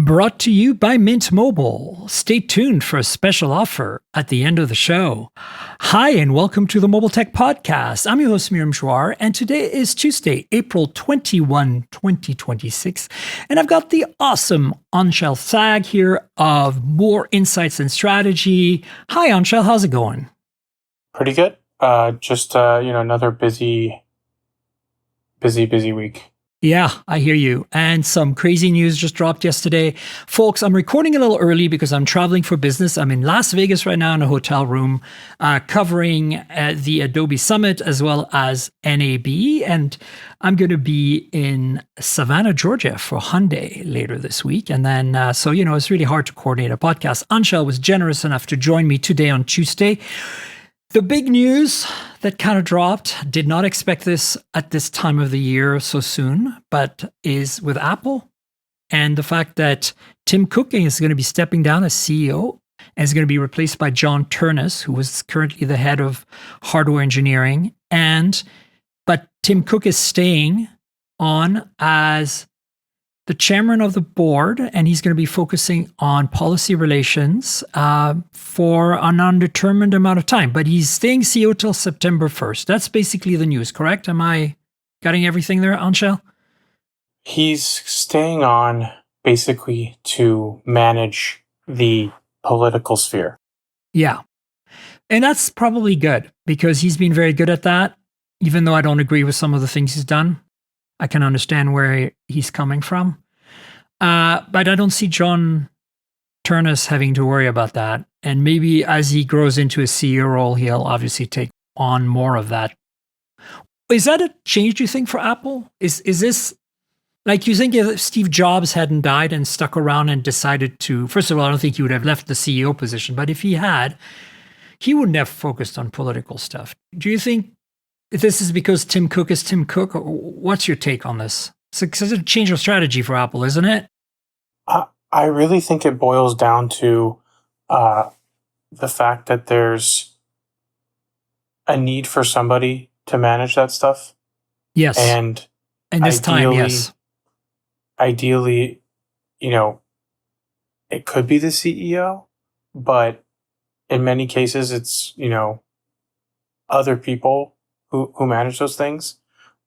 Brought to you by Mint Mobile. Stay tuned for a special offer at the end of the show. Hi, and welcome to the Mobile Tech Podcast. I'm your host, Miriam Jouar, and today is Tuesday, April 21, 2026. And I've got the awesome Anshel Sag here of Moor Insights and Strategy. Hi, Anshel. How's it going? Pretty good. Another busy week. Yeah, I hear you. And some crazy news just dropped yesterday. Folks, I'm recording a little early because I'm traveling for business. I'm in Las Vegas right now in a hotel room covering the Adobe Summit as well as NAB. And I'm going to be in Savannah, Georgia for Hyundai later this week. And then, it's really hard to coordinate a podcast. Anshel was generous enough to join me today on Tuesday. The big news that kind of dropped, did not expect this at this time of the year so soon, but is with Apple and the fact that Tim Cook is going to be stepping down as CEO and is going to be replaced by John Ternus, who was currently the head of hardware engineering. But Tim Cook is staying on as the chairman of the board, and he's going to be focusing on policy relations for an undetermined amount of time. But he's staying CEO till September 1st. That's basically the news, correct? Am I getting everything there, Anshel? He's staying on basically to manage the political sphere. Yeah. And that's probably good because he's been very good at that, even though I don't agree with some of the things he's done. I can understand where he's coming from. But I don't see John Ternus having to worry about that. And maybe as he grows into a CEO role, he'll obviously take on more of that. Is that a change, do you think, for Apple? Is this, like, you think if Steve Jobs hadn't died and stuck around and decided to, first of all, I don't think he would have left the CEO position, but if he had, he wouldn't have focused on political stuff. Do you think this is because Tim Cook is Tim Cook? What's your take on this? It's a change of strategy for Apple, isn't it? I really think it boils down to the fact that there's a need for somebody to manage that stuff. Yes. And this time, yes. Ideally, it could be the CEO, but in many cases, it's, other people who manage those things.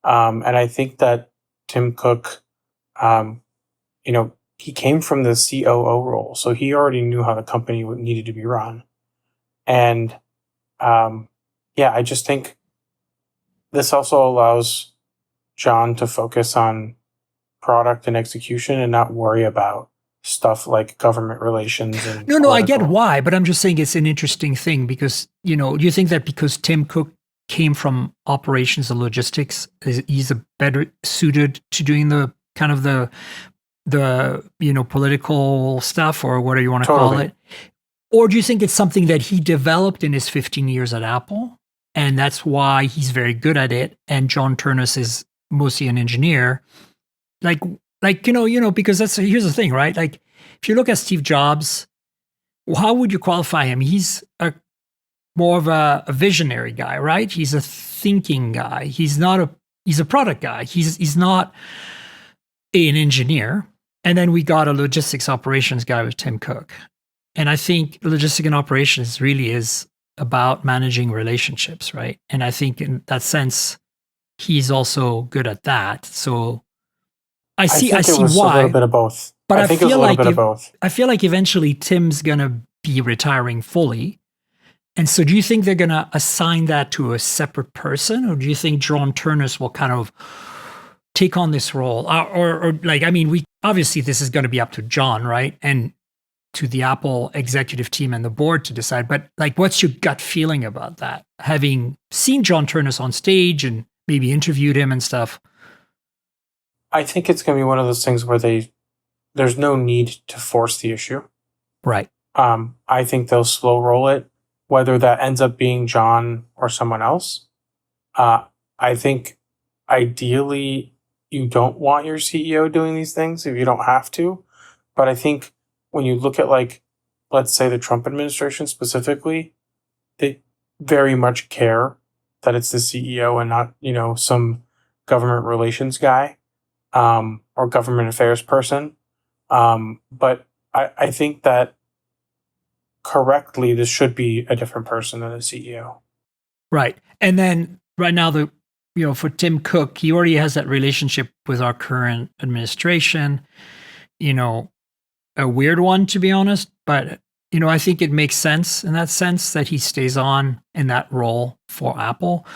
And I think that Tim Cook, he came from the COO role, so he already knew how the company needed to be run. And I just think this also allows John to focus on product and execution and not worry about stuff like government relations. And no, I get why, but I'm just saying it's an interesting thing because, do you think that because Tim Cook came from operations and logistics, he's a better suited to doing the kind of the political stuff or whatever you want to call it? Or do you think it's something that he developed in his 15 years at Apple and that's why he's very good at it? And John Ternus is mostly an engineer. Because here's the thing, right? Like if you look at Steve Jobs, how would you qualify him? He's more of a visionary guy, right? He's a thinking guy. He's a product guy. He's not an engineer. And then we got a logistics operations guy with Tim Cook. And I think logistics and operations really is about managing relationships, right? And I think in that sense, he's also good at that. So I see why. A little bit of both. But I feel like both. I feel like eventually Tim's gonna be retiring fully. And so do you think they're going to assign that to a separate person? Or do you think John Ternus will kind of take on this role? Obviously this is going to be up to John, right? And to the Apple executive team and the board to decide. But what's your gut feeling about that? Having seen John Ternus on stage and maybe interviewed him and stuff. I think it's going to be one of those things where there's no need to force the issue. Right. I think they'll slow roll it. Whether that ends up being John or someone else, I think ideally you don't want your CEO doing these things if you don't have to. But I think when you look at let's say the Trump administration specifically, they very much care that it's the CEO and not, some government relations guy or government affairs person. But I think that correctly, this should be a different person than the CEO. Right. And then right now, for Tim Cook, he already has that relationship with our current administration, a weird one, to be honest. But, I think it makes sense in that sense that he stays on in that role for Apple.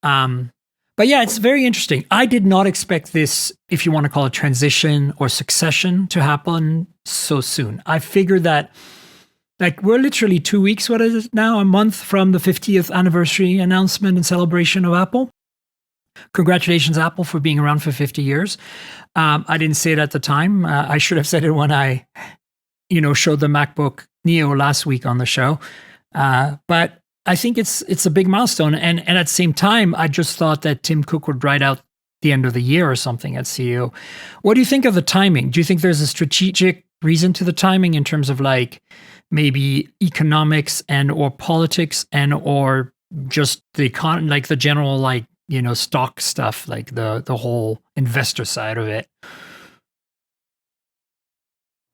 But yeah, it's very interesting. I did not expect this, if you want to call it transition or succession, to happen so soon. I figured that, like, we're literally 2 weeks, what is it now? A month from the 50th anniversary announcement and celebration of Apple. Congratulations, Apple, for being around for 50 years. I didn't say it at the time. I should have said it when I, showed the MacBook Neo last week on the show. But I think it's a big milestone. And at the same time, I just thought that Tim Cook would ride out the end of the year or something at CEO. What do you think of the timing? Do you think there's a strategic reason to the timing in terms of like maybe economics and or politics and or just the like the general like stock stuff, like the whole investor side of it?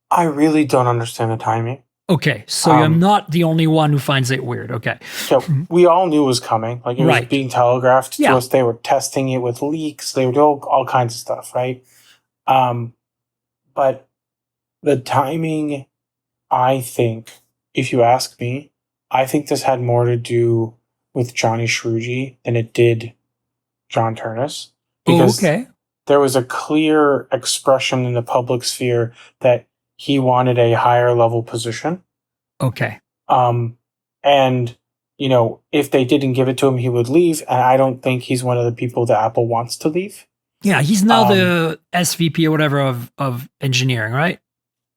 I really don't understand the timing. Okay, so I'm not the only one who finds it weird. Okay. So we all knew it was coming. Like, it was being telegraphed to us. They were testing it with leaks. They were doing all kinds of stuff, right? But the timing, I think, if you ask me, I think this had more to do with Johnny Shruji than it did John Ternus. Because there was a clear expression in the public sphere that he wanted a higher level position. Okay. And, if they didn't give it to him, he would leave. And I don't think he's one of the people that Apple wants to leave. Yeah, he's now the SVP or whatever of engineering, right?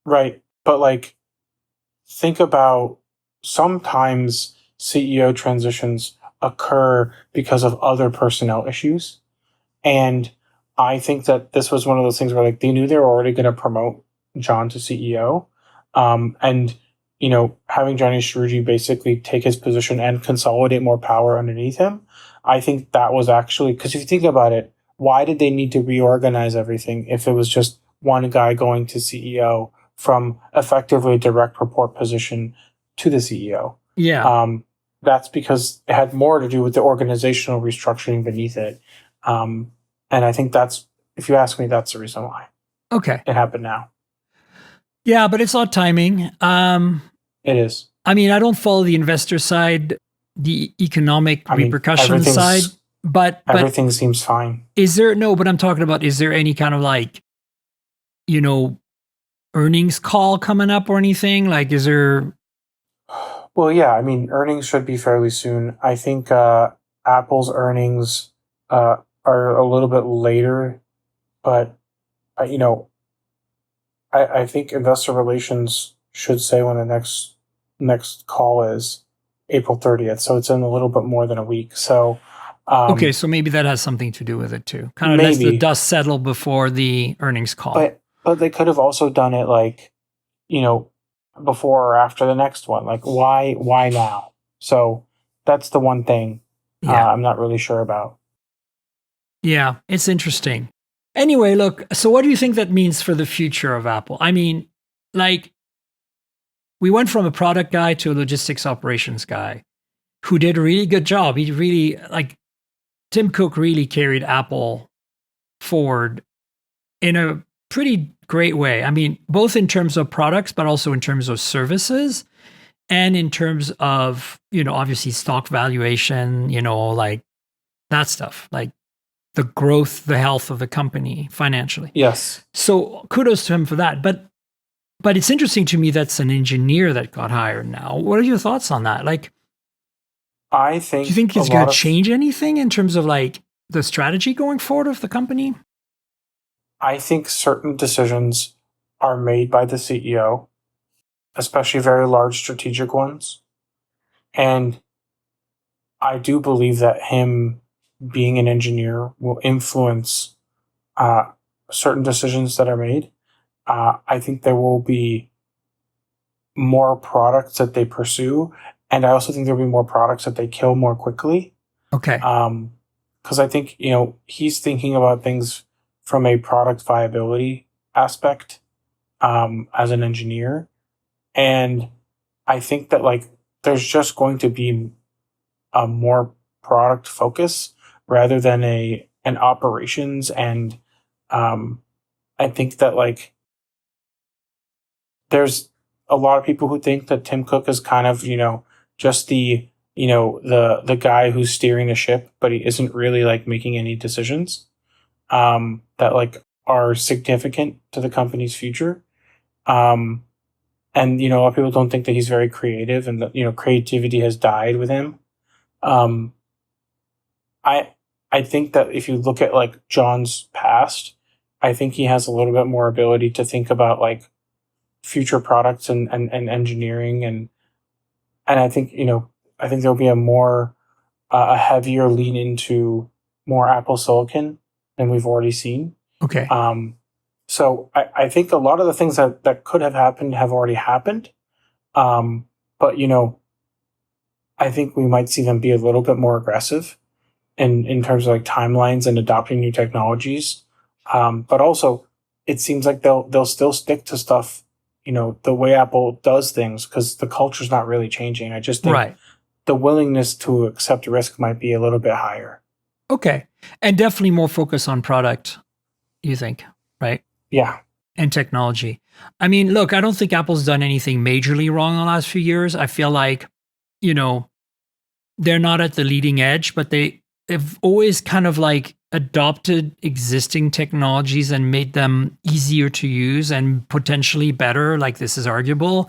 Right. But like, think about sometimes CEO transitions occur because of other personnel issues. And I think that this was one of those things where like they knew they were already going to promote John to CEO. And, having Johnny Shruji basically take his position and consolidate more power underneath him. I think that was actually, because if you think about it, why did they need to reorganize everything if it was just one guy going to CEO from effectively a direct report position to the CEO? Yeah. That's because it had more to do with the organizational restructuring beneath it. And I think that's, if you ask me, that's the reason why. Okay. It happened now. Yeah, but it's all timing. It is. I mean, I don't follow the investor side, the economic repercussion side, but everything seems fine. But I'm talking about, is there any kind of like, earnings call coming up or anything? Like, is there? Well, yeah, I mean, earnings should be fairly soon. I think Apple's earnings are a little bit later, but, I think investor relations should say when the next call is April 30th. So it's in a little bit more than a week. So okay, so maybe that has something to do with it too. Kind of lets the dust settle before the earnings call. But they could have also done it like, before or after the next one. Like, why now? So that's the one thing I'm not really sure about. Yeah, it's interesting. Anyway, look, so what do you think that means for the future of Apple? I mean, like, we went from a product guy to a logistics operations guy who did a really good job. He really, like, Tim Cook really carried Apple forward in a pretty great way. I mean, both in terms of products, but also in terms of services and in terms of, obviously stock valuation, like that stuff, like the growth, the health of the company financially. Yes. So kudos to him for that. But it's interesting to me that's an engineer that got hired now. What are your thoughts on that? Like, I think, do you think it's going to change anything in terms of like the strategy going forward of the company? I think certain decisions are made by the CEO, especially very large strategic ones. And I do believe that him being an engineer will influence certain decisions that are made. I think there will be more products that they pursue. And I also think there'll be more products that they kill more quickly. Okay. Because I think, he's thinking about things from a product viability aspect. as an engineer. And I think that like there's just going to be a more product focus rather than an operations. And I think that like there's a lot of people who think that Tim Cook is kind of, just the guy who's steering the ship, but he isn't really like making any decisions that like are significant to the company's future. And a lot of people don't think that he's very creative, and that creativity has died with him. Um, I think that if you look at like John's past, I think he has a little bit more ability to think about like future products and engineering, and I think I think there'll be a heavier lean into more Apple Silicon than we've already seen. Okay. So I think a lot of the things that could have happened have already happened. But I think we might see them be a little bit more aggressive in terms of like timelines and adopting new technologies. But also it seems like they'll still stick to stuff, the way Apple does things, because the culture's not really changing. I just think the willingness to accept risk might be a little bit higher. Okay. And definitely more focus on product, you think, right? Yeah. And technology. I mean, look, I don't think Apple's done anything majorly wrong in the last few years. I feel like, they're not at the leading edge, but they've always kind of like adopted existing technologies and made them easier to use and potentially better. Like, this is arguable.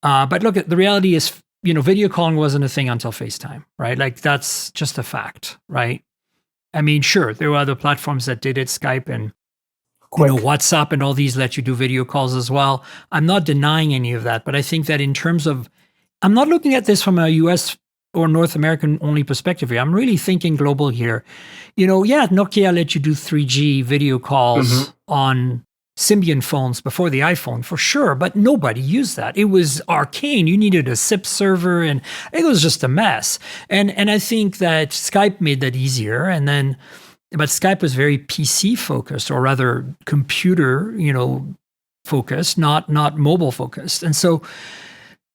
But look, the reality is, video calling wasn't a thing until FaceTime, right? Like, that's just a fact, right? I mean, sure, there were other platforms that did it, Skype and WhatsApp and all these let you do video calls as well. I'm not denying any of that, but I think that in terms of, I'm not looking at this from a US or North American only perspective here. I'm really thinking global here. Nokia let you do 3G video calls on Symbian phones before the iPhone, for sure, but nobody used that. It was arcane. You needed a SIP server, and it was just a mess. And I think that Skype made that easier. But Skype was very PC focused, or rather computer, focused, not mobile focused. And so,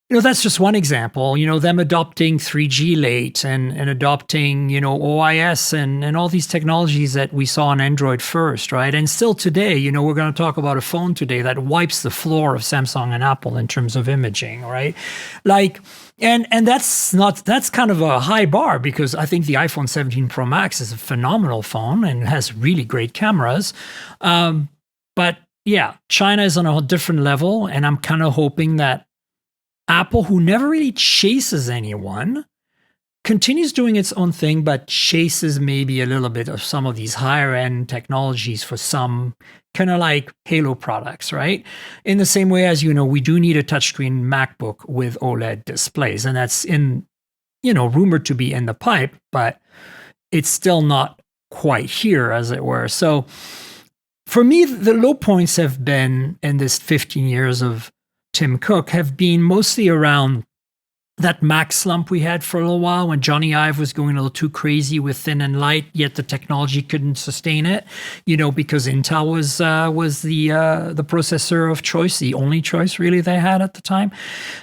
that's just one example, them adopting 3G late and adopting, OIS and all these technologies that we saw on Android first, right? And still today, we're going to talk about a phone today that wipes the floor of Samsung and Apple in terms of imaging, right? Like, and that's kind of a high bar, because I think the iPhone 17 Pro Max is a phenomenal phone and has really great cameras. But yeah, China is on a different level, and I'm kind of hoping that Apple, who never really chases anyone, continues doing its own thing, but chases maybe a little bit of some of these higher end technologies for some kind of like halo products, right? In the same way as, we do need a touchscreen MacBook with OLED displays, and that's rumored to be in the pipe, but it's still not quite here, as it were. So for me, the low points have been in this 15 years of Tim Cook have been mostly around that Mac slump we had for a little while, when Johnny Ive was going a little too crazy with thin and light, yet the technology couldn't sustain it, because Intel was the processor of choice, the only choice really they had at the time.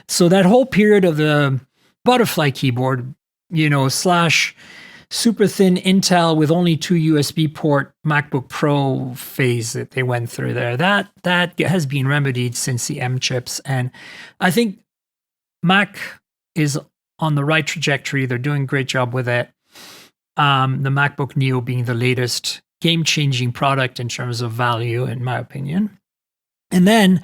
So that whole period of the butterfly keyboard, slash super thin Intel with only 2 USB port MacBook Pro phase that they went through there, that has been remedied since the M chips. And I think Mac is on the right trajectory. They're doing a great job with it. The MacBook Neo being the latest game-changing product in terms of value, in my opinion. And then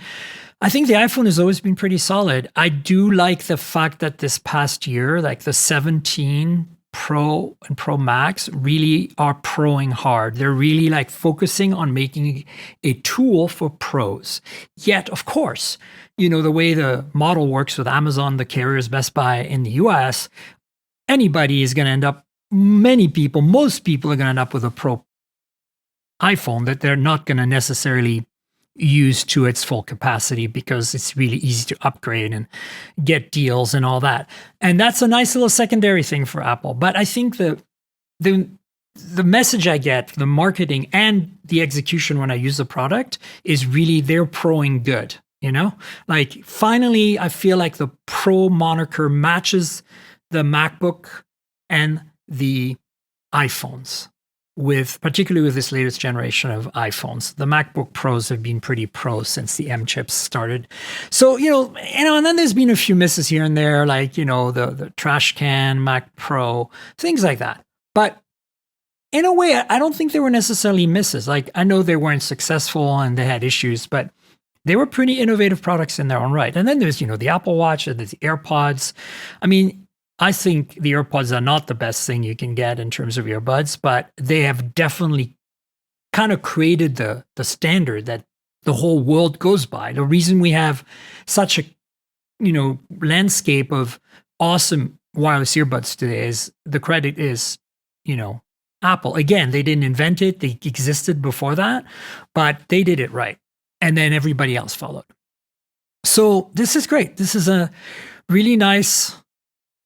I think the iPhone has always been pretty solid. I do like the fact that this past year, like the 17 Pro and Pro Max really are proing hard. They're really like focusing on making a tool for pros. Yet, of course, the way the model works with Amazon, the carriers, Best Buy in the US, anybody is going to end up, most people are going to end up with a Pro iPhone that they're not going to necessarily use to its full capacity, because it's really easy to upgrade and get deals and all that. And that's a nice little secondary thing for Apple. But I think the message I get, the marketing and the execution when I use the product, is really they're proing good. You know, like finally, I feel like the Pro moniker matches the MacBook and the iPhones, with particularly with this latest generation of iPhones. The MacBook Pros have been pretty pro since the M chips started. So, and then there's been a few misses here and there, like, the trash can, Mac Pro, things like that. But in a way, I don't think they were necessarily misses. Like, I know they weren't successful and they had issues, but they were pretty innovative products in their own right. And then there's, the Apple Watch and there's the AirPods. I mean, I think the AirPods are not the best thing you can get in terms of earbuds, but they have definitely kind of created the standard that the whole world goes by. The reason we have such a, landscape of awesome wireless earbuds today is the credit is, Apple. Again, they didn't invent it. They existed before that, but they did it right. And then everybody else followed. So this is great. This is a really nice,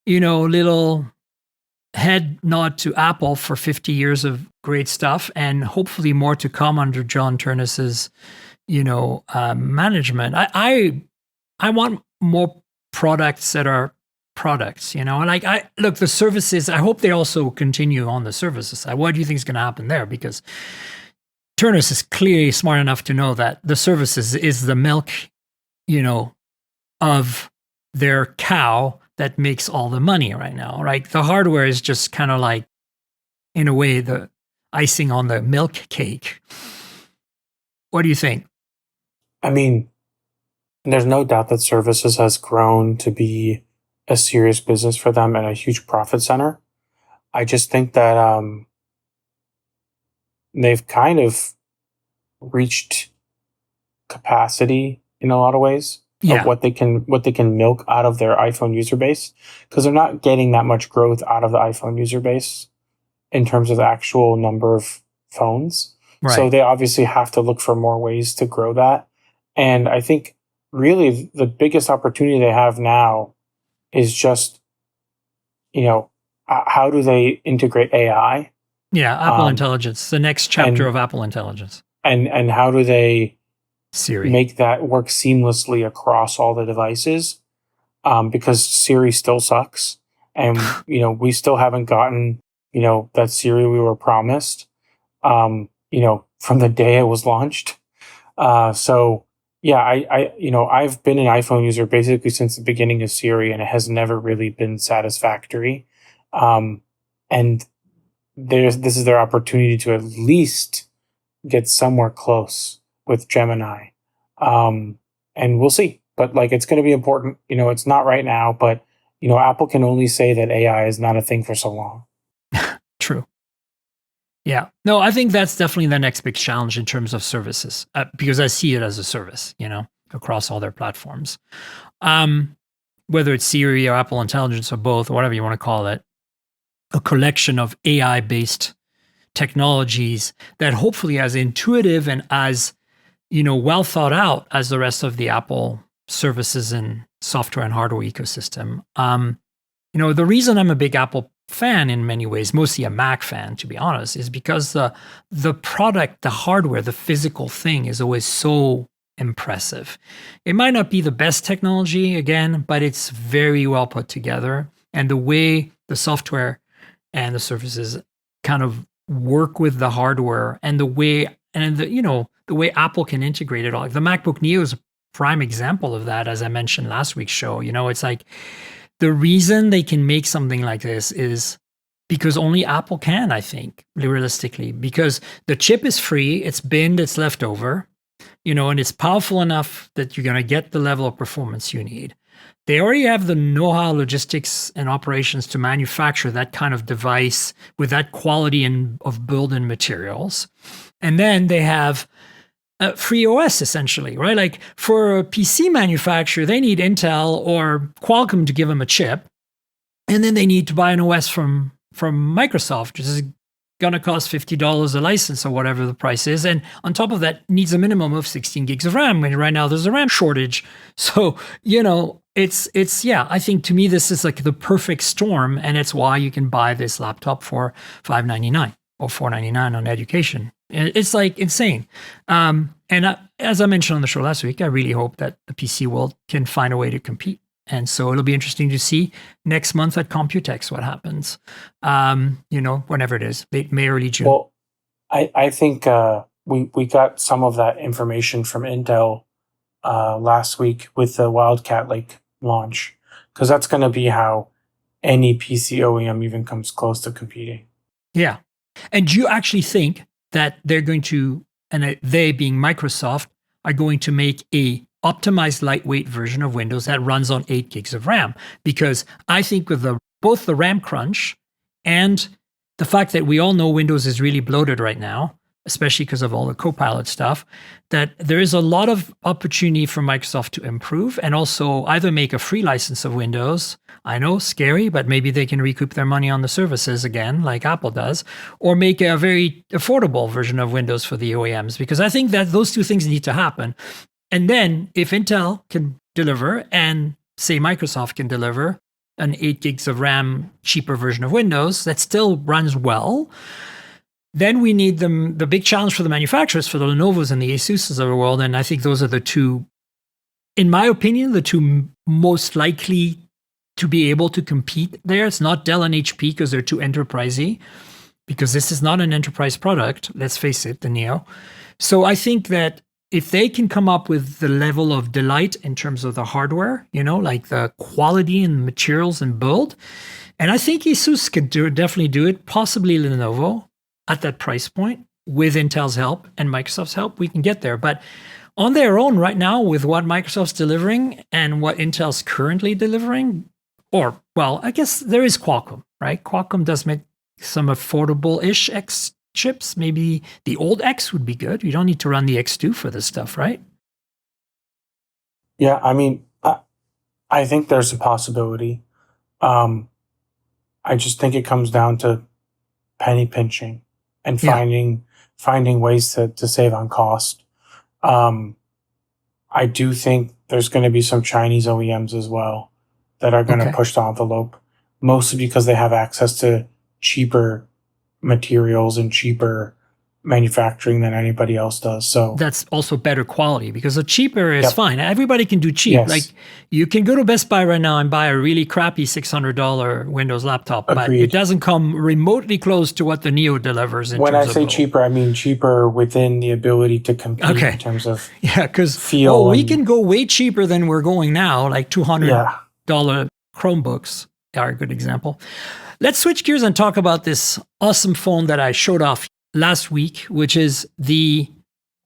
little head nod to Apple for 50 years of great stuff, and hopefully more to come under John Ternus's, management. I want more products that are products, like look, the services, I hope they also continue on the services side. What do you think is going to happen there? Because Ternus is clearly smart enough to know that the services is the milk, of their cow that makes all the money right now, right? The hardware is just kind of like, in a way, the icing on the milk cake. What do you think? I mean, there's no doubt that services has grown to be a serious business for them and a huge profit center. I just think that they've kind of reached capacity in a lot of ways of what they can milk out of their iPhone user base, because they're not getting that much growth out of the iPhone user base in terms of the actual number of phones. Right. So they obviously have to look for more ways to grow that. And I think really the biggest opportunity they have now is just, how do they integrate AI? Yeah, Apple Intelligence, the next chapter of Apple Intelligence. And how do they Siri make that work seamlessly across all the devices? Because Siri still sucks. And, we still haven't gotten, that Siri we were promised, from the day it was launched. So yeah, I've been an iPhone user basically since the beginning of Siri, and it has never really been satisfactory. And this is their opportunity to at least get somewhere close with Gemini. And we'll see. But it's going to be important. It's not right now, but Apple can only say that AI is not a thing for so long. True. Yeah. No, I think that's definitely the next big challenge in terms of services, because I see it as a service, across all their platforms. Whether it's Siri or Apple Intelligence or both, or whatever you want to call it, a collection of AI-based technologies that hopefully as intuitive and as, well thought out as the rest of the Apple services and software and hardware ecosystem. The reason I'm a big Apple fan in many ways, mostly a Mac fan, to be honest, is because the product, the hardware, the physical thing is always so impressive. It might not be the best technology, again, but it's very well put together. And the way the software and the services kind of work with the hardware, and the way Apple can integrate it all. The MacBook Neo is a prime example of that, as I mentioned last week's show. It's like the reason they can make something like this is because only Apple can, I think, realistically, because the chip is free, it's binned, it's left over, and it's powerful enough that you're going to get the level of performance you need. They already have the know-how, logistics, and operations to manufacture that kind of device with that quality of build-in materials. And then they have free OS, essentially, right? Like for a PC manufacturer, they need Intel or Qualcomm to give them a chip. And then they need to buy an OS from Microsoft, which is going to cost $50 a license or whatever the price is. And on top of that, needs a minimum of 16 gigs of RAM. And right now there's a RAM shortage. So, I think to me, this is like the perfect storm. And it's why you can buy this laptop for $599 or $499 on education, It's like insane. As I mentioned on the show last week, I really hope that the PC world can find a way to compete. And so it'll be interesting to see next month at Computex what happens. Whenever it is, late May, early June. Well, I think we got some of that information from Intel last week with the Wildcat Lake launch, because that's going to be how any PC OEM even comes close to competing. Yeah. And do you actually think that they're going to, and they being Microsoft, are going to make a optimized lightweight version of Windows that runs on 8 gigs of RAM? Because I think with both the RAM crunch and the fact that we all know Windows is really bloated right now, especially because of all the Copilot stuff, that there is a lot of opportunity for Microsoft to improve and also either make a free license of Windows. I know, scary, but maybe they can recoup their money on the services again, like Apple does, or make a very affordable version of Windows for the OEMs, because I think that those two things need to happen. And then if Intel can deliver and say Microsoft can deliver an 8 gigs of RAM cheaper version of Windows that still runs well, then we need the big challenge for the manufacturers, for the Lenovo's and the Asuses of the world. And I think those are the two, in my opinion, the two most likely to be able to compete there. It's not Dell and HP because they're too enterprisey, because this is not an enterprise product, let's face it, the Neo. So I think that if they can come up with the level of delight in terms of the hardware, like the quality and materials and build, and I think Asus could definitely do it, possibly Lenovo, at that price point, with Intel's help and Microsoft's help, we can get there. But on their own right now, with what Microsoft's delivering and what Intel's currently delivering, I guess there is Qualcomm, right? Qualcomm does make some affordable-ish X chips. Maybe the old X would be good. You don't need to run the X2 for this stuff, right? Yeah, I mean, I think there's a possibility. I just think it comes down to penny pinching and finding ways to save on cost. I do think there's going to be some Chinese OEMs as well that are going to push the envelope, mostly because they have access to cheaper materials and cheaper manufacturing than anybody else does. So that's also better quality, because the cheaper is fine. Everybody can do cheap. Yes. Like you can go to Best Buy right now and buy a really crappy $600 Windows laptop, but it doesn't come remotely close to what the Neo delivers. When I say cheaper, I mean cheaper within the ability to compete in terms of because feel. We can go way cheaper than we're going now, like $200 Chromebooks are a good example. Let's switch gears and talk about this awesome phone that I showed off last week, which is the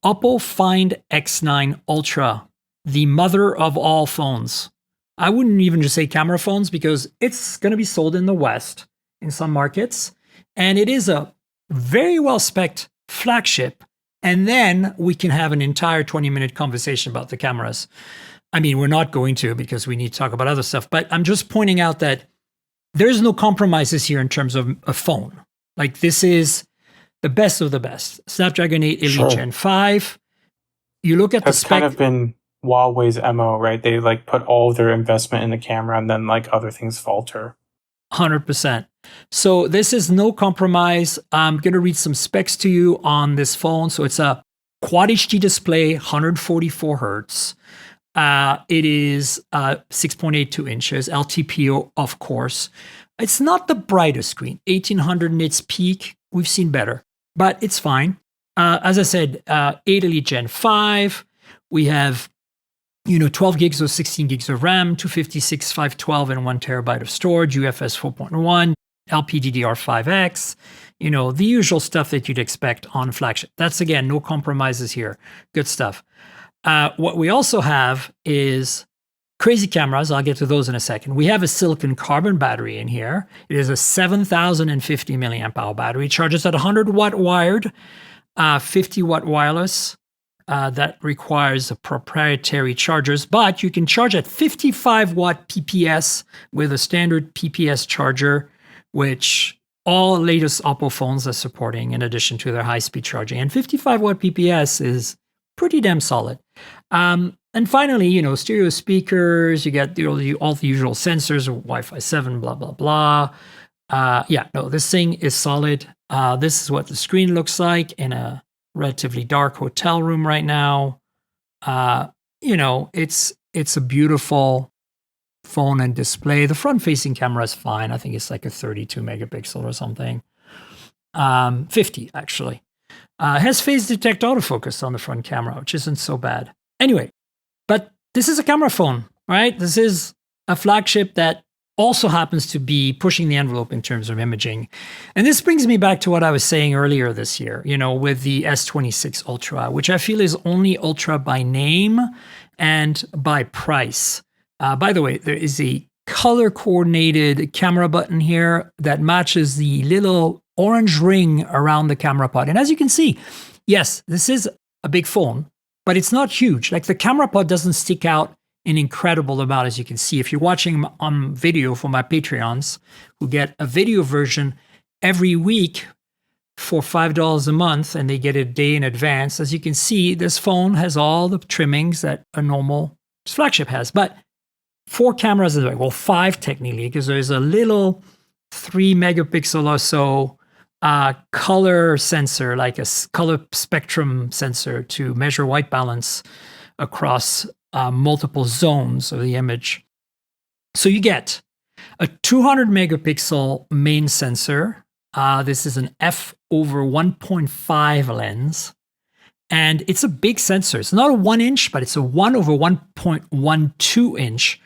Oppo Find X9 Ultra, the mother of all phones. I wouldn't even just say camera phones, because it's going to be sold in the West in some markets. And it is a very well-spec'd flagship. And then we can have an entire 20-minute conversation about the cameras. I mean, we're not going to, because we need to talk about other stuff. But I'm just pointing out that there's no compromises here in terms of a phone. Like, this is the best of the best. Snapdragon 8 Elite Gen 5. You look at the spec. That's kind of been Huawei's MO, right? They put all of their investment in the camera and then other things falter. 100%. So this is no compromise. I'm going to read some specs to you on this phone. So it's a Quad HD display, 144 hertz. It is 6.82 inches, LTPO, of course. It's not the brightest screen, 1800 nits peak. We've seen better, but it's fine. As I said, 8 Elite Gen 5. We have 12 gigs or 16 gigs of RAM, 256, 512, and 1 terabyte of storage, UFS 4.1, LPDDR5X, the usual stuff that you'd expect on flagship. That's, again, no compromises here. Good stuff. What we also have is crazy cameras. I'll get to those in a second. We have a silicon carbon battery in here. It is a 7,050 milliamp hour battery. It charges at 100 watt wired, 50 watt wireless. That requires proprietary chargers, but you can charge at 55 watt PPS with a standard PPS charger, which all latest Oppo phones are supporting, in addition to their high-speed charging. And 55 watt PPS is pretty damn solid. And finally, stereo speakers, you get all the usual sensors, Wi-Fi 7, blah, blah, blah. This thing is solid. This is what the screen looks like in a relatively dark hotel room right now. It's a beautiful phone and display. The front-facing camera is fine. I think it's like a 32 megapixel or something. 50 actually. Has phase detect autofocus on the front camera, which isn't so bad. Anyway, but this is a camera phone, right? This is a flagship that also happens to be pushing the envelope in terms of imaging. And this brings me back to what I was saying earlier this year, with the S26 Ultra, which I feel is only Ultra by name and by price. By the way, there is a color coordinated camera button here that matches the little orange ring around the camera pod. And as you can see, yes, this is a big phone, but it's not huge. Like the camera pod doesn't stick out an incredible amount, as you can see. If you're watching on video for my Patreons, who get a video version every week for $5 a month, and they get it a day in advance, as you can see, this phone has all the trimmings that a normal flagship has. But 4 cameras, well, 5 technically, because there's a little 3 megapixel or so color sensor, like a color spectrum sensor to measure white balance across multiple zones of the image. So you get a 200 megapixel main sensor. This is an f/1.5 lens. And it's a big sensor. It's not a 1 inch, but it's a 1/1.12 inch.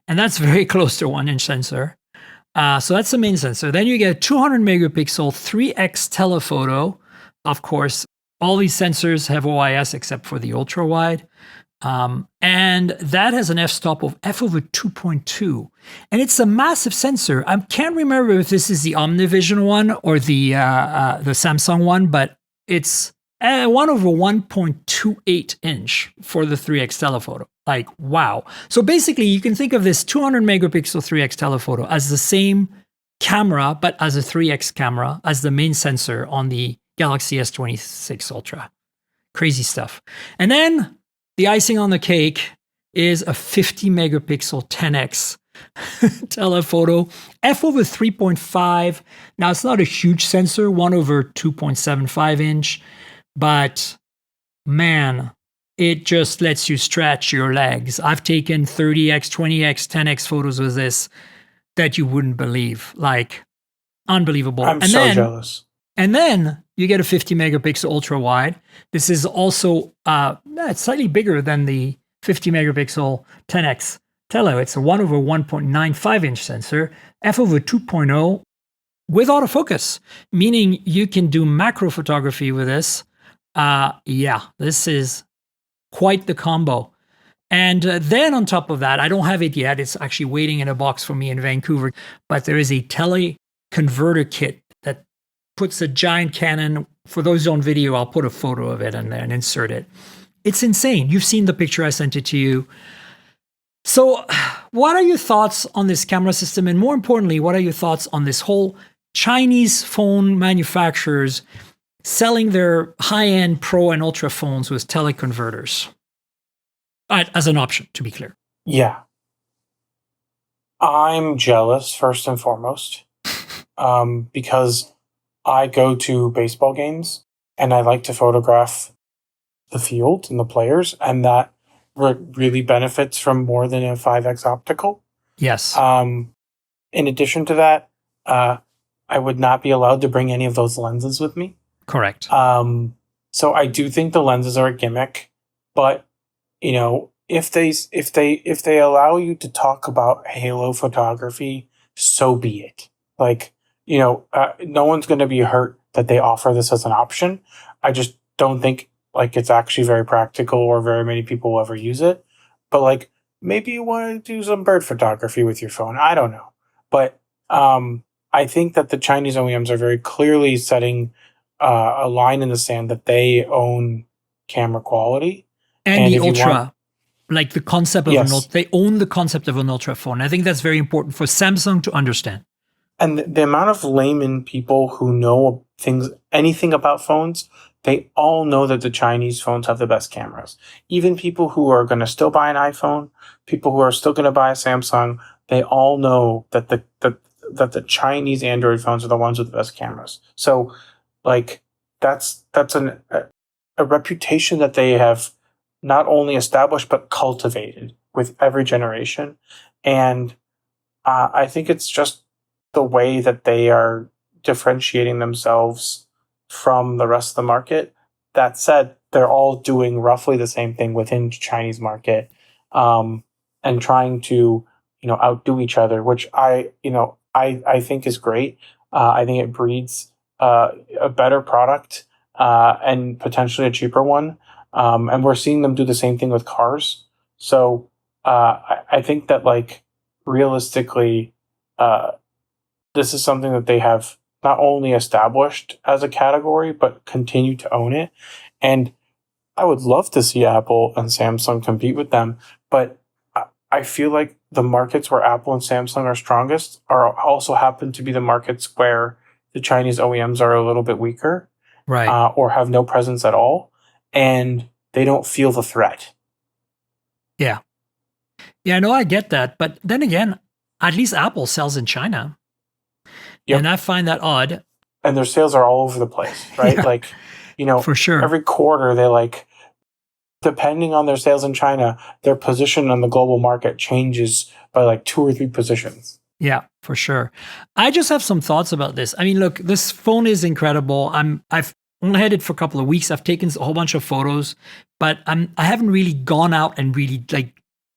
And that's very close to a 1 inch sensor. So that's the main sensor. Then you get a 200 megapixel 3x telephoto. Of course, all these sensors have OIS except for the ultra wide. And that has an f-stop of f/2.2. And it's a massive sensor. I can't remember if this is the Omnivision one or the Samsung one, but it's 1/1.28 inch for the 3x telephoto. Like, wow. So basically, you can think of this 200 megapixel 3x telephoto as the same camera, but as a 3x camera, as the main sensor on the Galaxy S26 Ultra. Crazy stuff. And then the icing on the cake is a 50 megapixel 10x telephoto, f/3.5. Now, it's not a huge sensor, 1/2.75 inch, but man, it just lets you stretch your legs. I've taken 30x, 20x, 10x photos with this that you wouldn't believe. Like, unbelievable. I'm so jealous. And then you get a 50 megapixel ultra wide. This is also it's slightly bigger than the 50 megapixel 10x tele. It's a 1/1.95 inch sensor, f/2.0 with autofocus, meaning you can do macro photography with this. This is quite the combo. And then on top of that, I don't have it yet. It's actually waiting in a box for me in Vancouver. But there is a teleconverter kit that puts a giant Canon. For those on video, I'll put a photo of it in there and insert it. It's insane. You've seen the picture. I sent it to you. So what are your thoughts on this camera system? And more importantly, what are your thoughts on this whole Chinese phone manufacturers selling their high-end Pro and Ultra phones with teleconverters? As an option, to be clear. Yeah. I'm jealous, first and foremost, because I go to baseball games and I like to photograph the field and the players, and that really benefits from more than a 5x optical. Yes. In addition to that, I would not be allowed to bring any of those lenses with me. Correct. So I do think the lenses are a gimmick, but if they allow you to talk about halo photography, so be it. Like, no one's going to be hurt that they offer this as an option. I just don't think like it's actually very practical or very many people will ever use it. But like, maybe you want to do some bird photography with your phone. I don't know. But I think that the Chinese OEMs are very clearly setting a line in the sand that they own camera quality. And the Ultra, like the concept of Yes. an Ultra, they own the concept of an Ultra phone. I think that's very important for Samsung to understand. And the amount of layman people who know anything about phones, they all know that the Chinese phones have the best cameras. Even people who are going to still buy an iPhone, people who are still going to buy a Samsung, they all know that the Chinese Android phones are the ones with the best cameras. So, like, that's a reputation that they have not only established but cultivated with every generation. And I think it's just the way that they are differentiating themselves from the rest of the market. That said, they're all doing roughly the same thing within the Chinese market, and trying to, outdo each other, which I think is great. I think it breeds a better product, and potentially a cheaper one. And we're seeing them do the same thing with cars. So I think that, like, realistically, this is something that they have not only established as a category, but continue to own it. And I would love to see Apple and Samsung compete with them, but I feel like the markets where Apple and Samsung are strongest are also happen to be the markets where the Chinese OEMs are a little bit weaker, Right. or have no presence at all, and they don't feel the threat. Yeah. Yeah, no, I get that. But then again, at least Apple sells in China. Yep. And I find that odd. And their sales are all over the place, right? Yeah. Like, For sure. every quarter they, like, depending on their sales in China, their position on the global market changes by like 2 or 3 positions. Yeah, for sure. I just have some thoughts about this. I mean, look, this phone is incredible. I've only had it for a couple of weeks. I've taken a whole bunch of photos, but I haven't really gone out and really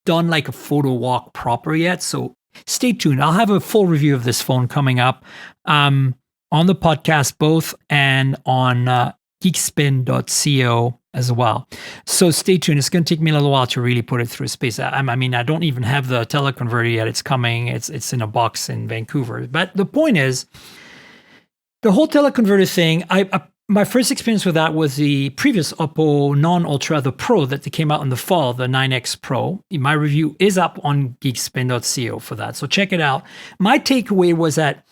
done like a photo walk proper yet. So stay tuned. I'll have a full review of this phone coming up on the podcast, both, and on geekspin.co as well. So stay tuned. It's going to take me a little while to really put it through space. I mean, I don't even have the teleconverter yet. It's coming. It's in a box in Vancouver. But the point is, the whole teleconverter thing, my first experience with that was the previous Oppo non-Ultra, the Pro that came out in the fall, the 9X Pro. My review is up on geekspin.co for that. So check it out. My takeaway was that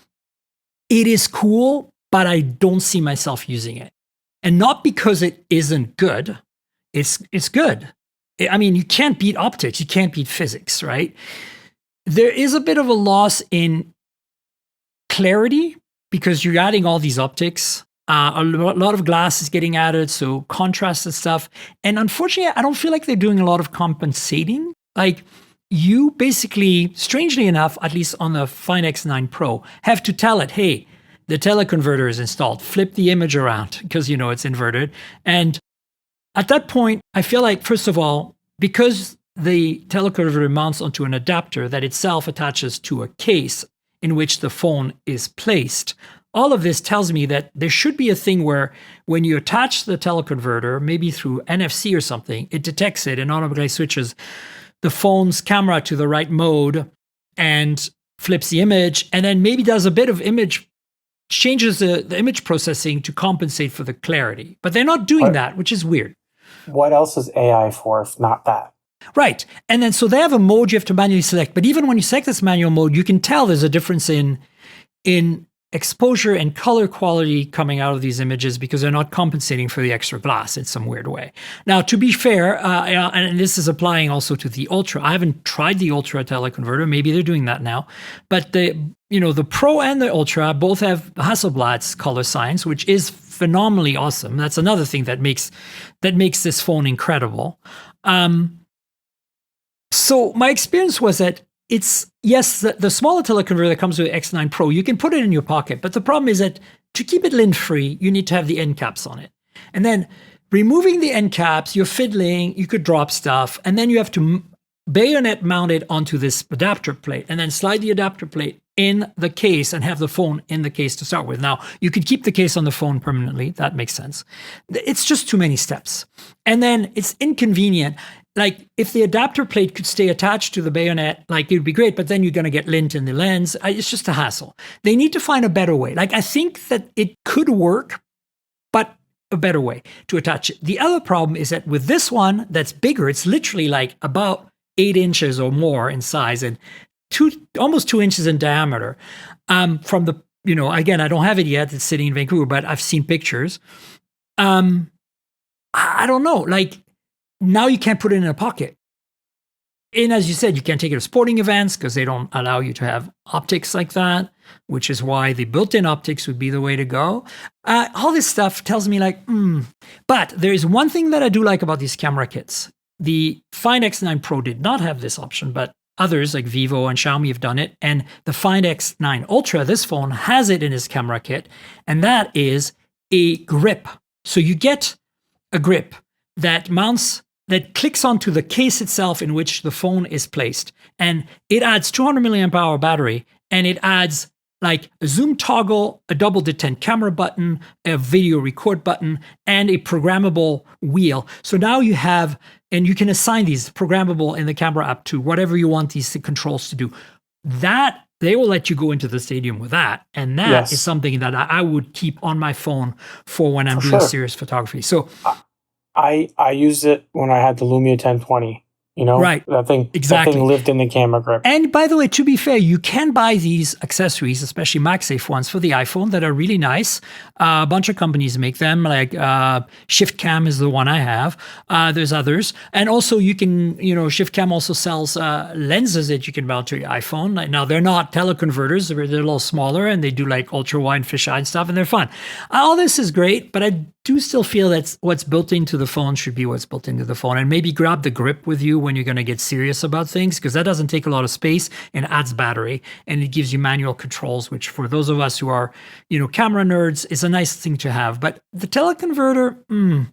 it is cool, but I don't see myself using it. And not because it isn't good. It's good. I mean, you can't beat optics. You can't beat physics, right? There is a bit of a loss in clarity because you're adding all these optics. A lot of glass is getting added, so contrast and stuff. And unfortunately, I don't feel like they're doing a lot of compensating. Like, you basically, strangely enough, at least on the Find X9 Pro, have to tell it, hey, the teleconverter is installed. Flip the image around because, it's inverted. And at that point, I feel like, first of all, because the teleconverter mounts onto an adapter that itself attaches to a case in which the phone is placed, all of this tells me that there should be a thing where when you attach the teleconverter, maybe through NFC or something, it detects it and automatically switches the phone's camera to the right mode and flips the image, and then maybe does a bit of changes the image processing to compensate for the clarity. But they're not doing that, which is weird. What else is AI for if not that? Right. And then so they have a mode you have to manually select. But even when you select this manual mode, you can tell there's a difference in exposure and color quality coming out of these images because they're not compensating for the extra glass in some weird way. Now, to be fair, and this is applying also to the Ultra. I haven't tried the Ultra teleconverter. Maybe they're doing that now. But the Pro and the Ultra both have Hasselblad's color science, which is phenomenally awesome. That's another thing that makes this phone incredible. So my experience was that the smaller teleconverter that comes with X9 Pro, you can put it in your pocket. But the problem is that to keep it lint-free, you need to have the end caps on it. And then removing the end caps, you're fiddling, you could drop stuff, and then you have to bayonet mount it onto this adapter plate and then slide the adapter plate in the case and have the phone in the case to start with. Now, you could keep the case on the phone permanently. That makes sense. It's just too many steps. And then it's inconvenient. Like, if the adapter plate could stay attached to the bayonet, like, it would be great, but then you're going to get lint in the lens. It's just a hassle. They need to find a better way. Like, I think that it could work, but a better way to attach it. The other problem is that with this one that's bigger, it's literally like about 8 inches or more in size and almost 2 inches in diameter. From the, again, I don't have it yet. It's sitting in Vancouver, but I've seen pictures. I don't know. Like, now you can't put it in a pocket. And as you said, you can't take it to sporting events because they don't allow you to have optics like that, which is why the built-in optics would be the way to go. All this stuff tells me like, But there is one thing that I do like about these camera kits. The Find X9 Pro did not have this option, but others like Vivo and Xiaomi have done it. And the Find X9 Ultra, this phone, has it in its camera kit. And that is a grip. So you get a grip that mounts, that clicks onto the case itself in which the phone is placed. And it adds 200 milliamp hour battery, and it adds like a zoom toggle, a double detent camera button, a video record button, and a programmable wheel. So now you have, and you can assign these programmable in the camera app to whatever you want these controls to do. That they will let you go into the stadium with that. And that is something that I would keep on my phone for when I'm doing serious photography. So I used it when I had the Lumia 1020. You know, right? That thing lived in the camera grip. And by the way, to be fair, you can buy these accessories, especially MagSafe ones for the iPhone, that are really nice. A bunch of companies make them, like ShiftCam is the one I have. There's others, and also you can, ShiftCam also sells lenses that you can mount to your iPhone. Now they're not teleconverters; they're a little smaller, and they do like ultra wide fisheye and stuff, and they're fun. All this is great, but I do still feel that what's built into the phone should be what's built into the phone, and maybe grab the grip with you when you're going to get serious about things, because that doesn't take a lot of space and adds battery, and it gives you manual controls, which for those of us who are, camera nerds, is a nice thing to have. But the teleconverter,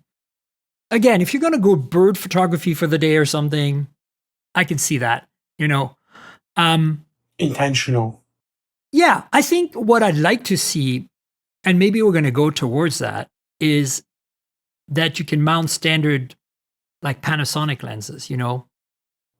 again, if you're going to go bird photography for the day or something, I can see that, intentional. Yeah, I think what I'd like to see, and maybe we're going to go towards that, is that you can mount standard like Panasonic lenses,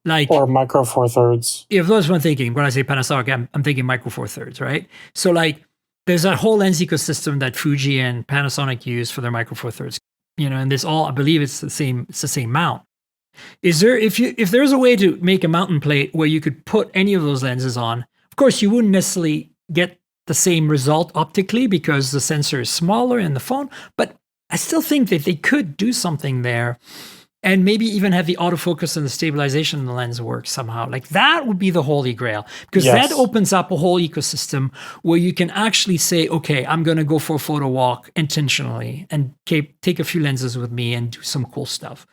like, or micro four thirds. Yeah, that's what I'm thinking. When I say Panasonic, I'm thinking micro four thirds, right? So like there's that whole lens ecosystem that Fuji and Panasonic use for their micro four thirds, and this all, I believe it's the same mount. Is there, if there's a way to make a mountain plate where you could put any of those lenses on, of course you wouldn't necessarily get the same result optically because the sensor is smaller in the phone, but I still think that they could do something there and maybe even have the autofocus and the stabilization of the lens work somehow. Like that would be the holy grail, because that opens up a whole ecosystem where you can actually say, okay, I'm going to go for a photo walk intentionally and take a few lenses with me and do some cool stuff.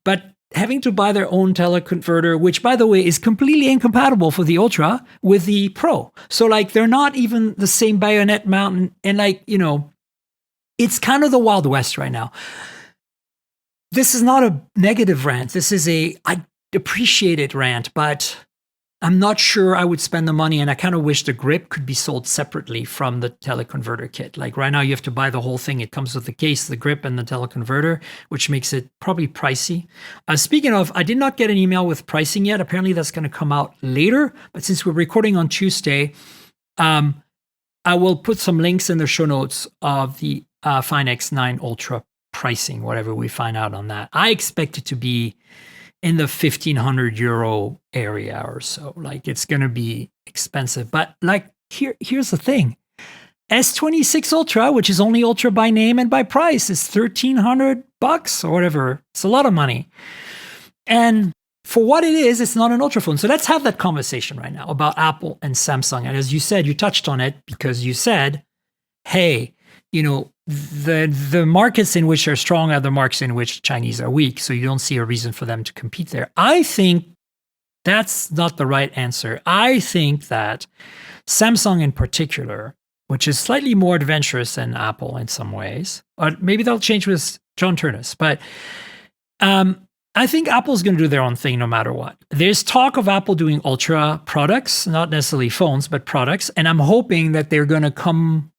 But having to buy their own teleconverter, which by the way is completely incompatible for the Ultra with the Pro. So like they're not even the same bayonet mount, and like, it's kind of the Wild West right now. This is not a negative rant. This is I appreciate it rant, but I'm not sure I would spend the money, and I kind of wish the grip could be sold separately from the teleconverter kit. Like right now you have to buy the whole thing. It comes with the case, the grip, and the teleconverter, which makes it probably pricey. Speaking of, I did not get an email with pricing yet. Apparently that's going to come out later, but since we're recording on Tuesday, I will put some links in the show notes of the Find X9 Ultra pricing, whatever we find out on that. I expect it to be in the 1,500 euro area or so. Like it's going to be expensive, but like here's the thing. S26 Ultra, which is only Ultra by name and by price, is $1,300 or whatever. It's a lot of money. And for what it is, it's not an Ultra phone. So let's have that conversation right now about Apple and Samsung. And as you said, you touched on it because you said, hey, the markets in which they're strong are the markets in which Chinese are weak. So you don't see a reason for them to compete there. I think that's not the right answer. I think that Samsung in particular, which is slightly more adventurous than Apple in some ways, or maybe that'll change with John Ternus, but I think Apple's going to do their own thing no matter what. There's talk of Apple doing Ultra products, not necessarily phones, but products. And I'm hoping that they're going to come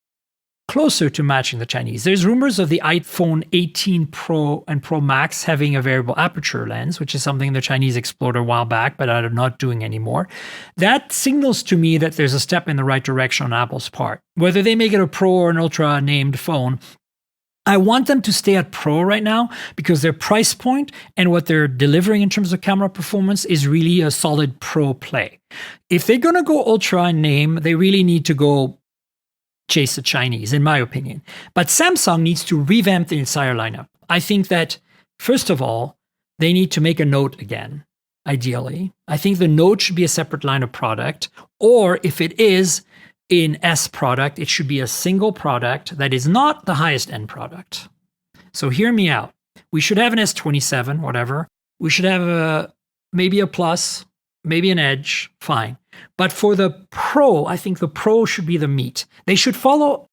closer to matching the Chinese. There's rumors of the iPhone 18 Pro and Pro Max having a variable aperture lens, which is something the Chinese explored a while back, but are not doing anymore. That signals to me that there's a step in the right direction on Apple's part. Whether they make it a Pro or an Ultra named phone, I want them to stay at Pro right now because their price point and what they're delivering in terms of camera performance is really a solid Pro play. If they're going to go Ultra in name, they really need to go chase the Chinese, in my opinion. But Samsung needs to revamp the entire lineup. I think that, first of all, they need to make a note again ideally. I think the Note should be a separate line of product, or if it is an S product, it should be a single product that is not the highest end product. So hear me out. We should have an S27, whatever. We should have maybe a Plus, maybe an Edge, fine. But for the Pro, I think the Pro should be the meat. They should follow,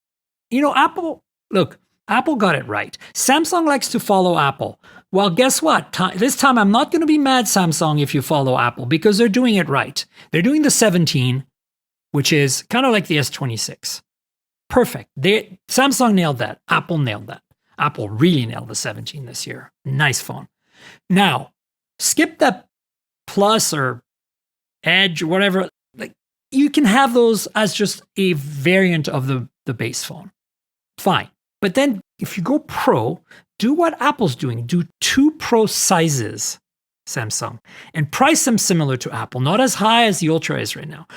Apple. Look, Apple got it right. Samsung likes to follow Apple. Well, guess what? This time I'm not going to be mad, Samsung, if you follow Apple, because they're doing it right. They're doing the 17, which is kind of like the S26. Perfect. Samsung nailed that. Apple nailed that. Apple really nailed the 17 this year. Nice phone. Now, skip that Plus or Edge or whatever. Like, you can have those as just a variant of the base phone. Fine. But then if you go Pro, do what Apple's doing. Do 2 Pro sizes, Samsung, and price them similar to Apple, not as high as the Ultra is right now.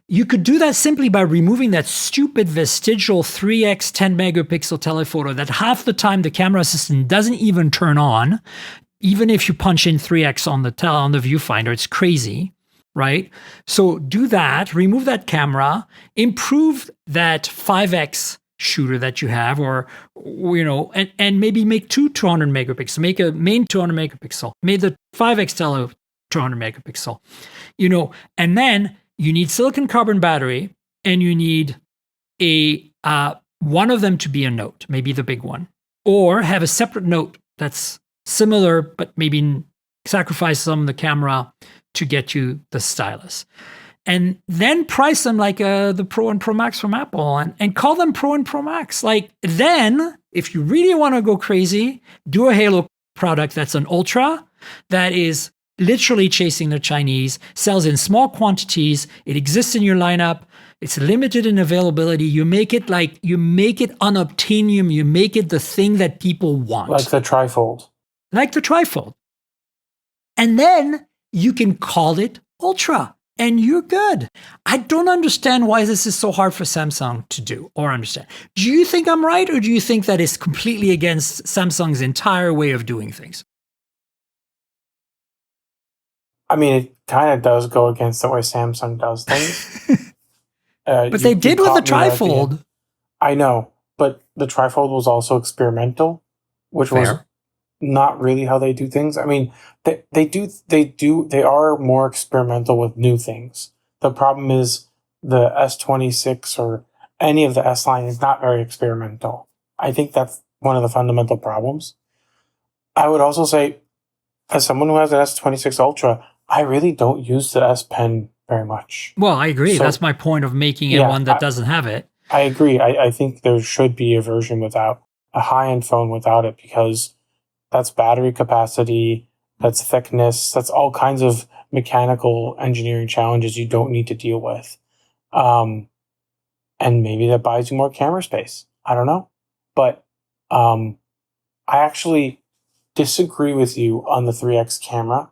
You could do that simply by removing that stupid vestigial 3x 10 megapixel telephoto that half the time the camera assistant doesn't even turn on, even if you punch in 3x on the viewfinder. It's crazy, right? So do that, remove that camera, improve that 5x shooter that you have, or and maybe make 200 megapixel, make a main 200 megapixel, make the 5x tele 200 megapixel, and then you need silicon carbon battery, and you need a one of them to be a Note, maybe the big one, or have a separate Note that's similar, but maybe sacrifice some of the camera to get you the stylus. And then price them like the Pro and Pro Max from Apple, and call them Pro and Pro Max. Like, then, if you really want to go crazy, do a Halo product that's an Ultra, that is literally chasing the Chinese, sells in small quantities, it exists in your lineup, it's limited in availability, you make it unobtainium, you make it the thing that people want. Like the trifold. And then you can call it Ultra, and you're good. I don't understand why this is so hard for Samsung to do or understand. Do you think I'm right, or do you think that is completely against Samsung's entire way of doing things? I mean, it kind of does go against the way Samsung does things. But they did with the trifold. I know, but the trifold was also experimental, which was not really how they do things. I mean, they are more experimental with new things. The problem is the S26 or any of the S line is not very experimental. I think that's one of the fundamental problems. I would also say, as someone who has an S26 Ultra, I really don't use the S Pen very much. Well, I agree. So, that's my point of making it one that doesn't have it. I agree. I think there should be a version without a high-end phone without it, because that's battery capacity, that's thickness, that's all kinds of mechanical engineering challenges you don't need to deal with. And maybe that buys you more camera space. I don't know. But I actually disagree with you on the 3x camera.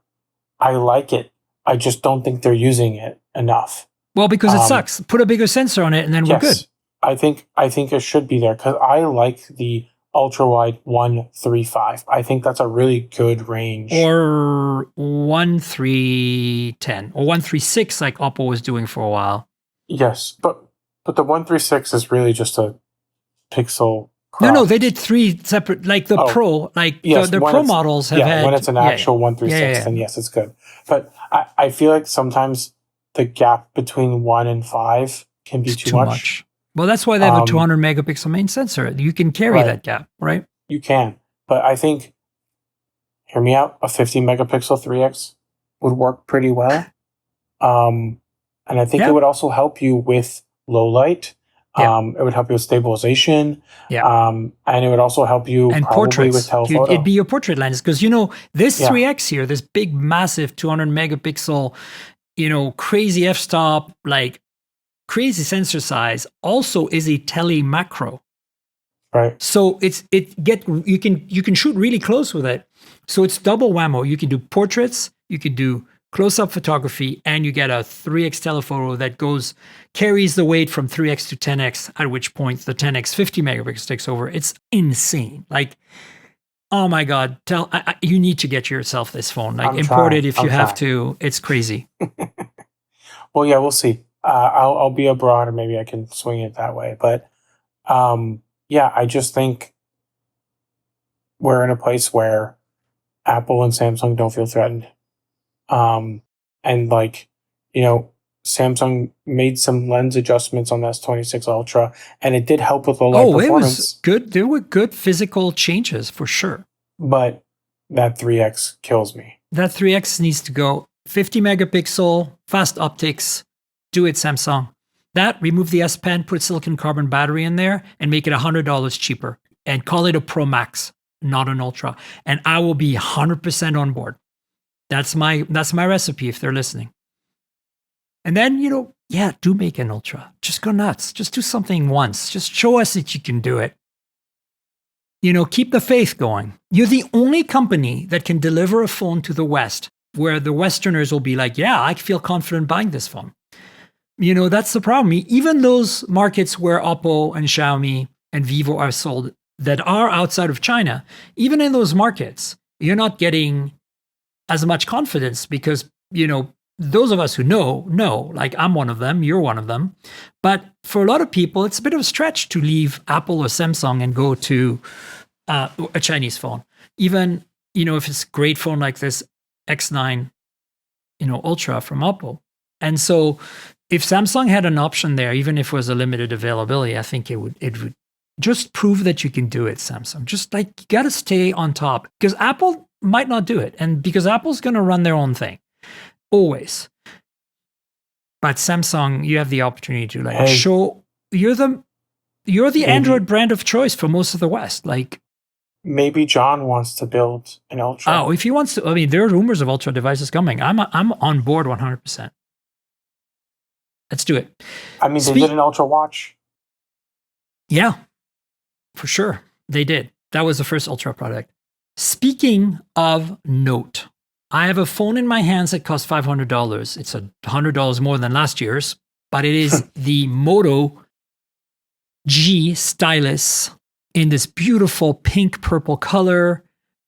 I like it. I just don't think they're using it enough. Well, because it sucks. Put a bigger sensor on it, and then we're good. I think it should be there, because I like the ultra wide 1.35. I think that's a really good range. Or 1.310 or 1.36, like Oppo was doing for a while. Yes, but the 1.36 is really just a pixel. Crop. No, they did 3 separate, like the Pro, like yes, the Pro models have had. When it's an actual 1.36, then yes, it's good. But I feel like sometimes the gap between 1 and 5 can be too much. Well, that's why they have a 200 megapixel main sensor. You can carry that gap, right? You can. But I think, hear me out, a 50 megapixel 3x would work pretty well. And I think it would also help you with low light. It would help you with stabilization. And it would also help you and probably portraits. with telephoto. It'd be your portrait lens, because this 3x here, this big, massive 200 megapixel, crazy f-stop, like crazy sensor size, also is a tele macro. Right. So you can shoot really close with it. So it's double whammo. You can do portraits, you can do close-up photography, and you get a 3x telephoto that carries the weight from 3x to 10x, at which point the 10x 50 megapixels takes over. It's insane. Like, Oh my God. You need to get yourself this phone. Like I'm import trying. it if I'm you have trying. to. It's crazy. Well, yeah, we'll see. I'll be abroad and maybe I can swing it that way. But yeah, I just think we're in a place where Apple and Samsung don't feel threatened. And like, you know, Samsung made some lens adjustments on the S26 Ultra, and it did help with low light Oh, it was performance. good. There were good physical changes for sure. But that 3X kills me. That 3X needs to go 50 megapixel, fast optics. Do it, Samsung. That, remove the S Pen, put silicon carbon battery in there, and make it $100 cheaper. And call it a Pro Max, not an Ultra. And I will be 100% on board. That's my recipe if they're listening. And then, yeah, do make an Ultra. Just go nuts. Just do something once. Just show us that you can do it. Keep the faith going. You're the only company that can deliver a phone to the West where the Westerners will be like, yeah, I feel confident buying this phone. That's the problem. Even those markets where Oppo and Xiaomi and Vivo are sold that are outside of China, even in those markets, you're not getting as much confidence because, those of us who know, like I'm one of them, you're one of them. But for a lot of people, it's a bit of a stretch to leave Apple or Samsung and go to a Chinese phone. Even, if it's a great phone like this X9, Ultra from Oppo. And so if Samsung had an option there, even if it was a limited availability, I think it would just prove that you can do it, Samsung. Just like you got to stay on top because Apple might not do it. And because Apple's going to run their own thing. Always. But Samsung, you have the opportunity to show you're the Android brand of choice for most of the West. Like maybe John wants to build an Ultra. Oh, if he wants to, there are rumors of Ultra devices coming. I'm on board 100%. Let's do it. I mean, they did an Ultra watch. Yeah, for sure. They did. That was the first Ultra product. Speaking of Note, I have a phone in my hands that costs $500. It's $100 more than last year's, but it is the Moto G Stylus in this beautiful pink purple color.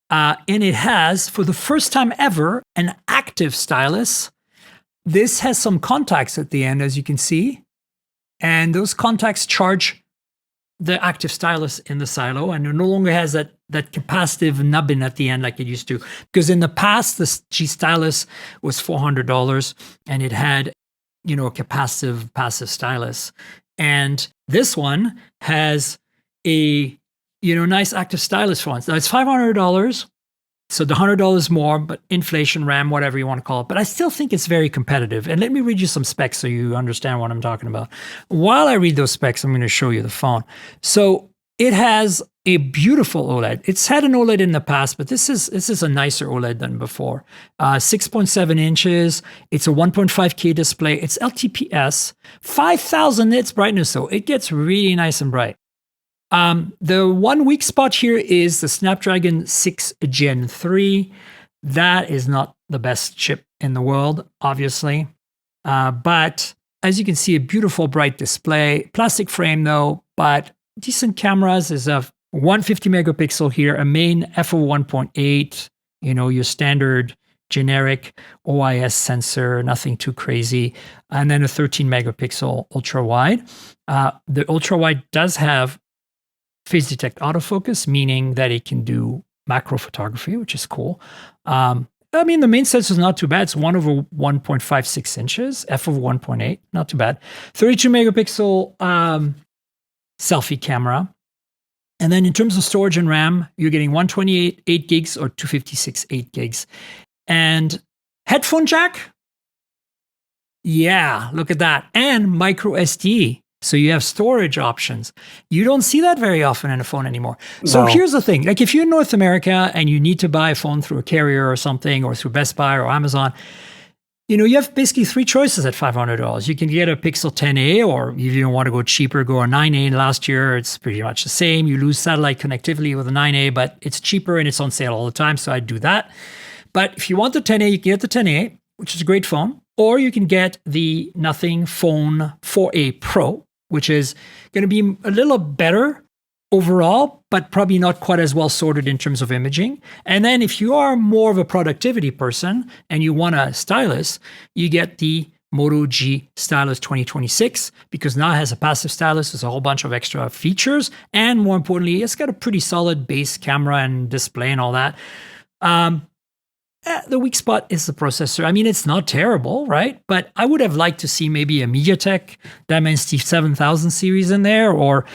And it has, for the first time ever, an active stylus. This has some contacts at the end, as you can see. And those contacts charge the active stylus in the silo, and it no longer has that capacitive nubbin at the end like it used to. Because in the past, the G Stylus was $400, and it had, a capacitive passive stylus. And this one has a, nice active stylus for once. Now it's $500. So the $100 more, but inflation, RAM, whatever you want to call it. But I still think it's very competitive. And let me read you some specs so you understand what I'm talking about. While I read those specs, I'm going to show you the phone. So it has a beautiful OLED. It's had an OLED in the past, but this is a nicer OLED than before. 6.7 inches. It's a 1.5K display. It's LTPS, 5,000 nits brightness, so it gets really nice and bright. The one weak spot here is the Snapdragon 6 Gen 3. That is not the best chip in the world, obviously. But as you can see, a beautiful bright display. Plastic frame though, but decent cameras. Is a 150 megapixel here, a main f/1.8, your standard generic OIS sensor, nothing too crazy. And then a 13 megapixel ultra wide. The ultra wide does have phase detect autofocus, meaning that it can do macro photography, which is cool. The main sensor is not too bad. It's 1/1.56 inches, f/1.8, not too bad. 32 megapixel selfie camera. And then in terms of storage and RAM, you're getting 128 8 gigs or 256 8 gigs. And headphone jack? Yeah, look at that. And micro SD. So you have storage options. You don't see that very often in a phone anymore. So here's the thing. Like if you're in North America and you need to buy a phone through a carrier or something, or through Best Buy or Amazon, you have basically three choices at $500. You can get a Pixel 10a, or if you don't want to go cheaper, go a 9a. Last year, it's pretty much the same. You lose satellite connectivity with a 9a, but it's cheaper and it's on sale all the time. So I'd do that. But if you want the 10a, you can get the 10a, which is a great phone. Or you can get the Nothing Phone 4a Pro, which is going to be a little better overall, but probably not quite as well sorted in terms of imaging. And then if you are more of a productivity person and you want a stylus, you get the Moto G Stylus 2026, because now it has a passive stylus, there's a whole bunch of extra features, and more importantly, it's got a pretty solid base camera and display and all that. The weak spot is the processor. I mean, it's not terrible, right? But I would have liked to see maybe a MediaTek Dimensity 7000 series in there, or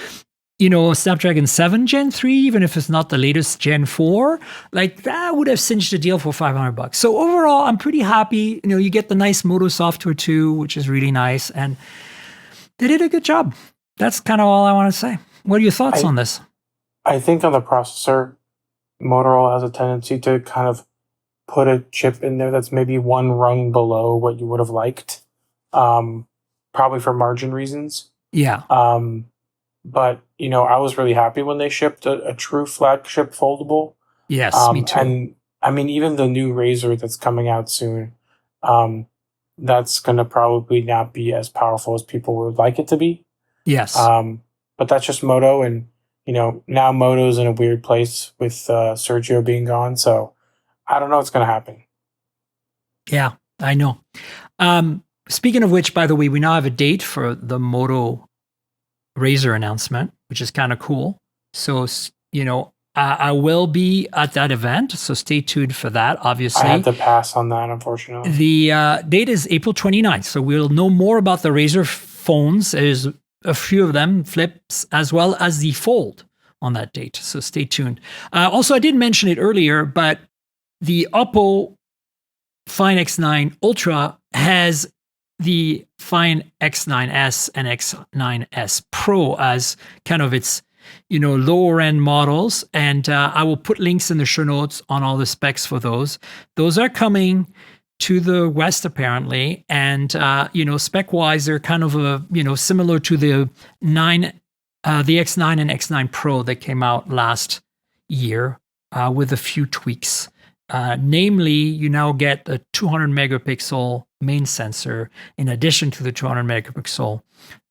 Snapdragon 7 Gen 3, even if it's not the latest Gen 4, like that would have cinched the deal for $500. So overall, I'm pretty happy. You get the nice Moto software too, which is really nice. And they did a good job. That's kind of all I want to say. What are your thoughts on this? I think on the processor, Motorola has a tendency to kind of put a chip in there that's maybe one rung below what you would have liked, probably for margin reasons. Yeah. But, I was really happy when they shipped a true flagship foldable. Yes, me too. And I mean, even the new Razr that's coming out soon, that's going to probably not be as powerful as people would like it to be. Yes. But that's just Moto. And, now Moto's in a weird place with Sergio being gone. So I don't know what's going to happen. Yeah, I know. Speaking of which, by the way, we now have a date for the Moto Razr announcement, which is kind of cool. So, I will be at that event, so stay tuned for that, obviously. I had to pass on that, unfortunately. The date is April 29th, so we'll know more about the Razr phones. There's a few of them, flips, as well as the Fold on that date, so stay tuned. Also, I didn't mention it earlier, but the Oppo Find X9 Ultra has the Find X9s and X9s Pro as kind of its, lower end models. And I will put links in the show notes on all the specs for those. Those are coming to the West apparently. And, spec wise, they're kind of similar to the X9 and X9 Pro that came out last year with a few tweaks. Namely, you now get a 200 megapixel main sensor in addition to the 200 megapixel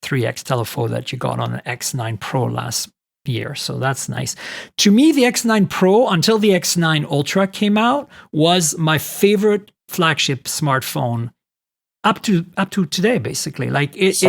3x telephoto that you got on the X9 Pro last year. So that's nice. To me, the X9 Pro, until the X9 Ultra came out, was my favorite flagship smartphone up to today, basically. Like it's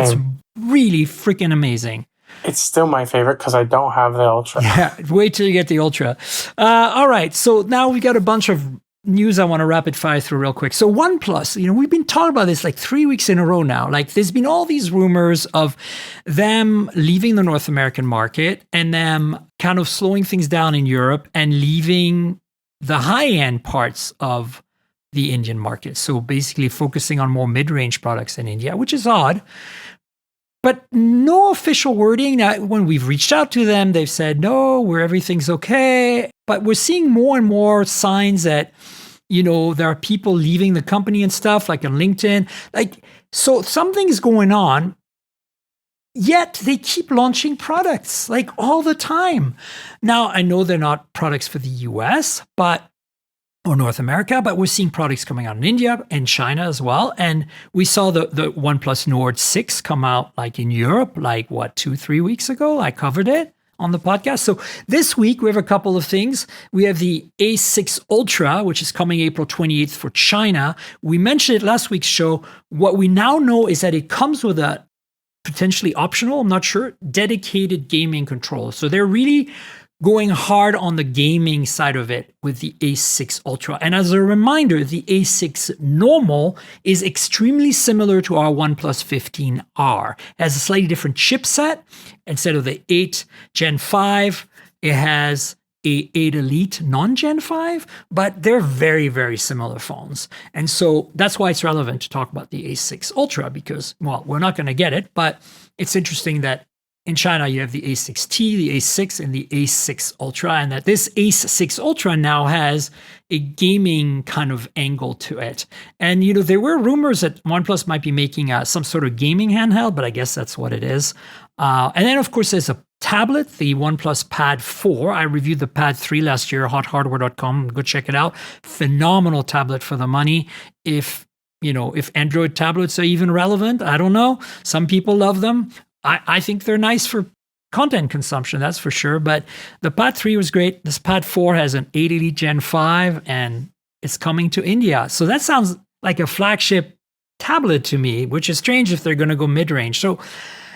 really freaking amazing. It's still my favorite because I don't have the Ultra. Yeah, wait till you get the Ultra. All right, so now we got a bunch of news I want to rapid fire through real quick. So OnePlus, we've been talking about this like 3 weeks in a row now. Like there's been all these rumors of them leaving the North American market and them kind of slowing things down in Europe and leaving the high-end parts of the Indian market. So basically focusing on more mid-range products in India, which is odd. But no official wording. Now, when we've reached out to them, they've said, no, everything's okay. But we're seeing more and more signs that, there are people leaving the company and stuff, like on LinkedIn. So something's going on, yet they keep launching products, like all the time. Now, I know they're not products for the US, or North America, but we're seeing products coming out in India and China as well. And we saw the OnePlus Nord 6 come out like in Europe, 2-3 weeks ago. I covered it on the podcast. So this week we have a couple of things. We have the A6 Ultra, which is coming April 28th for China. We mentioned it last week's show. What we now know is that it comes with a potentially optional, I'm not sure, dedicated gaming controller. So they're really going hard on the gaming side of it with the A6 Ultra. And as a reminder, the A6 Normal is extremely similar to our OnePlus 15R. It has a slightly different chipset. Instead of the 8 Gen 5, it has a 8 Elite non-Gen 5, but they're very, very similar phones. And so that's why it's relevant to talk about the A6 Ultra because, well, we're not going to get it, but it's interesting that in China, you have the A6T, the A6, and the A6 Ultra, and that this A6 Ultra now has a gaming kind of angle to it. And, there were rumors that OnePlus might be making some sort of gaming handheld, but I guess that's what it is. And then, of course, there's a tablet, the OnePlus Pad 4. I reviewed the Pad 3 last year, hothardware.com. Go check it out. Phenomenal tablet for the money. If Android tablets are even relevant, I don't know. Some people love them. I think they're nice for content consumption, that's for sure. But the Pad 3 was great. This Pad 4 has an 880 Gen 5 and it's coming to India. So that sounds like a flagship tablet to me, which is strange if they're going to go mid-range. So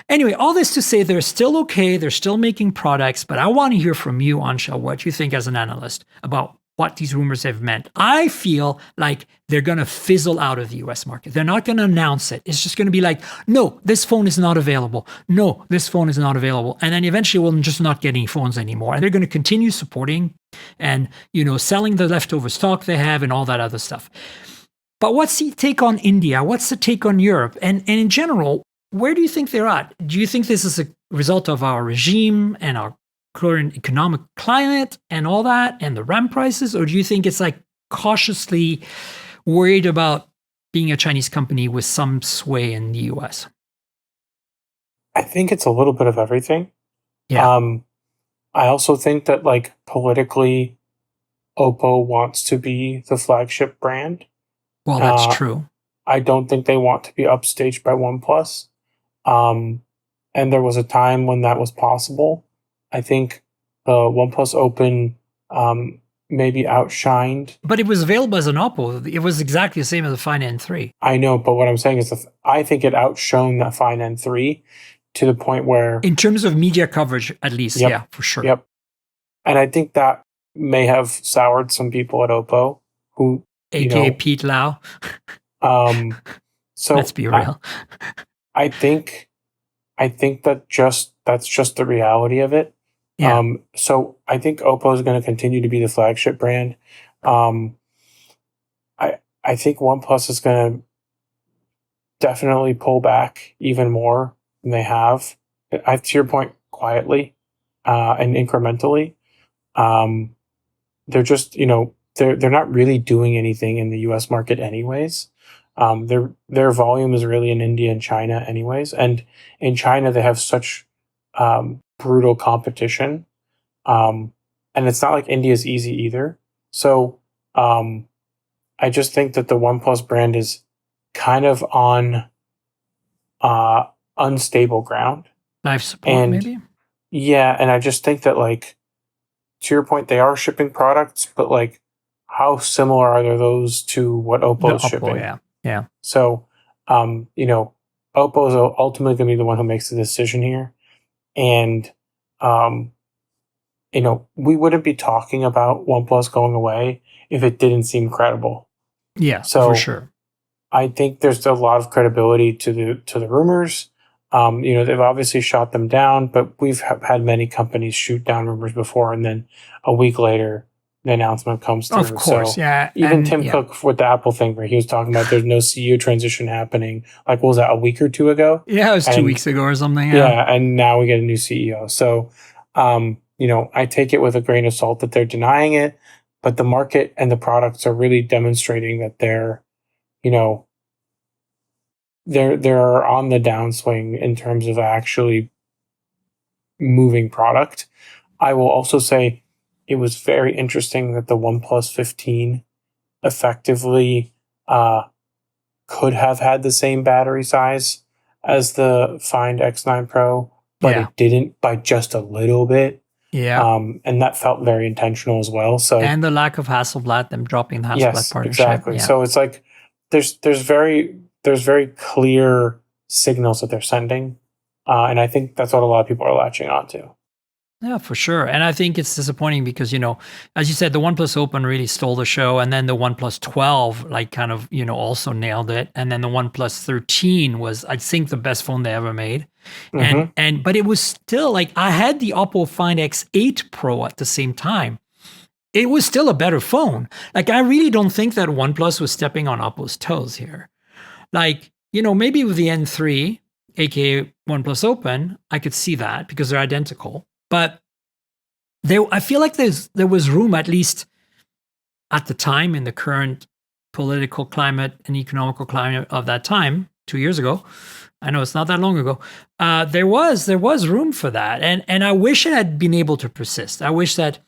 anyway, all this to say they're still okay. They're still making products, but I want to hear from you, Anshel, what you think as an analyst about what these rumors have meant. I feel like they're going to fizzle out of the US market. They're not going to announce it. It's just going to be like, no, this phone is not available. No, this phone is not available. And then eventually we'll just not get any phones anymore. And they're going to continue supporting and, selling the leftover stock they have and all that other stuff. But what's the take on India? What's the take on Europe? And in general, where do you think they're at? Do you think this is a result of our regime and our current economic climate and all that and the RAM prices? Or do you think it's like cautiously worried about being a Chinese company with some sway in the US? I think it's a little bit of everything. Yeah. I also think that like politically, Oppo wants to be the flagship brand. Well, that's true. I don't think they want to be upstaged by OnePlus. And there was a time when that was possible. I think the OnePlus Open maybe outshined. But it was available as an Oppo. It was exactly the same as the Find N3. I know, but what I'm saying is I think it outshone that Find N3 to the point where... In terms of media coverage, at least, Yep. yeah, for sure. Yep. And I think that may have soured some people at Oppo who... AKA Pete Lau. So let's be real. I think that that's just the reality of it. Yeah. So I think Oppo is going to continue to be the flagship brand. I think OnePlus is going to definitely pull back even more than they have. To your point, quietly and incrementally. They're just they're not really doing anything in the U.S. market anyways. Their volume is really in India and China anyways. And in China, they have such brutal competition. And it's not like India is easy either. So I just think that the OnePlus brand is kind of on unstable ground. Life support, maybe? Yeah, and I just think that, like, to your point, they are shipping products, but, like, how similar are those to what Oppo is shipping? Yeah. So, Oppo is ultimately going to be the one who makes the decision here. And, we wouldn't be talking about OnePlus going away if it didn't seem credible. Yeah, so for sure. I think there's a lot of credibility to the rumors. They've obviously shot them down, but we've had many companies shoot down rumors before, and then a week later, the announcement comes through. Of course, so yeah. Even Tim Cook with the Apple thing, where he was talking about there's no CEO transition happening. Like, what was that, a week or two ago? Yeah, it was 2 weeks ago or something. Yeah, and now we get a new CEO. So, I take it with a grain of salt that they're denying it, but the market and the products are really demonstrating that they're on the downswing in terms of actually moving product. I will also say it was very interesting that the OnePlus 15 effectively could have had the same battery size as the Find X9 Pro, but it didn't by just a little bit. Yeah. And that felt very intentional as well. So, and the lack of Hasselblad, them dropping the Hasselblad partnership. Exactly. Yeah. So it's like there's very clear signals that they're sending. And I think that's what a lot of people are latching onto. Yeah, for sure. And I think it's disappointing because, as you said, the OnePlus Open really stole the show. And then the OnePlus 12, also nailed it. And then the OnePlus 13 was, I think, the best phone they ever made. Mm-hmm. But it was still like, I had the Oppo Find X8 Pro at the same time. It was still a better phone. Like, I really don't think that OnePlus was stepping on Oppo's toes here. Like, maybe with the N3, aka OnePlus Open, I could see that because they're identical. But I feel like there was room, at least at the time, in the current political climate and economical climate of that time, 2 years ago. I know it's not that long ago. There was room for that, and I wish it had been able to persist. I wish that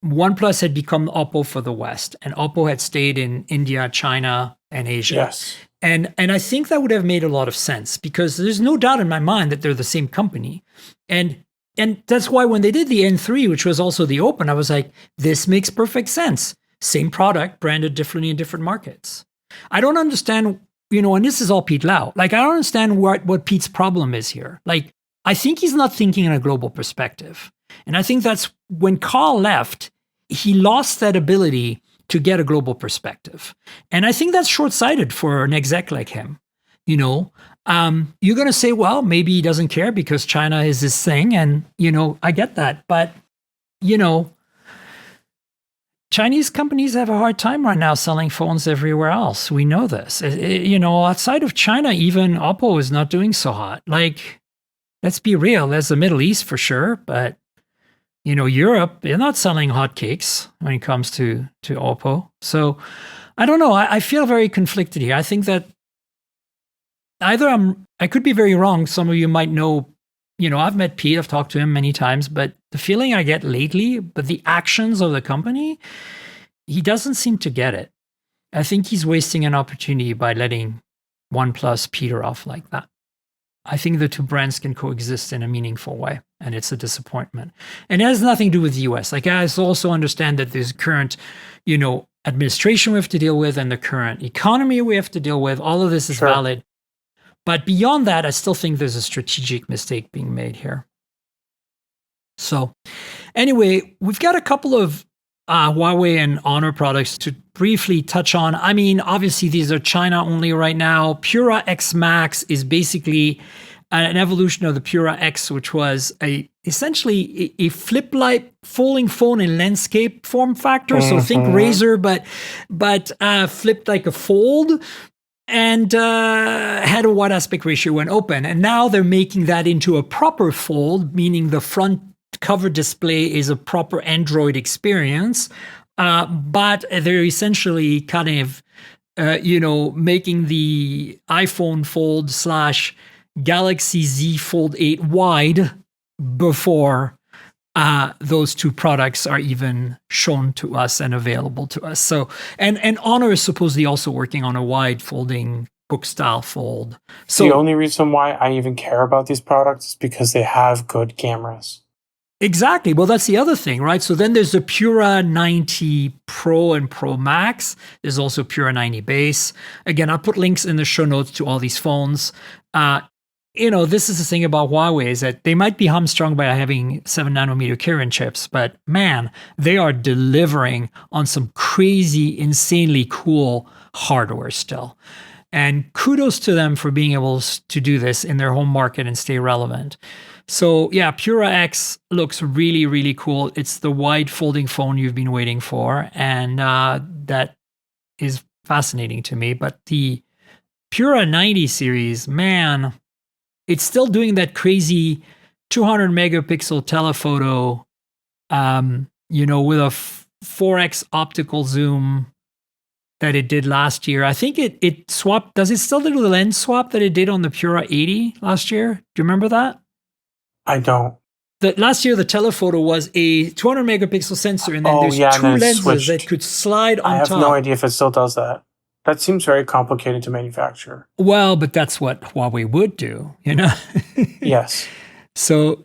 OnePlus had become Oppo for the West, and Oppo had stayed in India, China, and Asia. Yes. And I think that would have made a lot of sense because there's no doubt in my mind that they're the same company. And and that's why when they did the N3, which was also the Open, I was like, this makes perfect sense. Same product, branded differently in different markets. I don't understand, and this is all Pete Lau. Like, I don't understand what Pete's problem is here. Like, I think he's not thinking in a global perspective. And I think that's when Carl left, he lost that ability to get a global perspective. And I think that's short-sighted for an exec like him. You're going to say, well, maybe he doesn't care because China is his thing. And, I get that. But, Chinese companies have a hard time right now selling phones everywhere else. We know this. Outside of China, even Oppo is not doing so hot. Like, let's be real. There's the Middle East for sure. But, Europe, they're not selling hotcakes when it comes to Oppo. So I don't know. I feel very conflicted here. I think that either I could be very wrong. Some of you might know, I've met Pete, I've talked to him many times, but the feeling I get lately, but the actions of the company, he doesn't seem to get it. I think he's wasting an opportunity by letting OnePlus peter off like that. I think the two brands can coexist in a meaningful way, and it's a disappointment. And it has nothing to do with the US. Like, I also understand that there's current, administration we have to deal with and the current economy we have to deal with. All of this is valid. But beyond that, I still think there's a strategic mistake being made here. So anyway, we've got a couple of Huawei and Honor products to briefly touch on. I mean, obviously, these are China only right now. Pura X Max is basically an evolution of the Pura X, which was essentially a flip-like folding phone in landscape form factor. So think Razr, but flipped like a fold. And had a wide aspect ratio when open. And now they're making that into a proper fold, meaning the front cover display is a proper Android experience. But they're essentially kind of, making the iPhone Fold / Galaxy Z Fold 8 wide before those two products are even shown to us and available to us. So, and Honor is supposedly also working on a wide folding book style fold. So the only reason why I even care about these products is because they have good cameras. Exactly. Well, that's the other thing, right? So then there's the Pura 90 Pro and Pro Max. There's also Pura 90 Base. Again, I'll put links in the show notes to all these phones. This is the thing about Huawei is that they might be hamstrung by having 7nm Kirin chips, but man, they are delivering on some crazy, insanely cool hardware still. And kudos to them for being able to do this in their home market and stay relevant. So yeah, Pura X looks really, really cool. It's the wide folding phone you've been waiting for. And that is fascinating to me. But the Pura 90 series, man, it's still doing that crazy 200 megapixel telephoto, with a 4x optical zoom that it did last year. I think it swapped. Does it still do the lens swap that it did on the Pura 80 last year? Do you remember that? I don't. Last year, the telephoto was a 200 megapixel sensor, and then there's two lenses that could slide on top. I have no idea if it still does that. That seems very complicated to manufacture. Well, but that's what Huawei would do, Yes. So,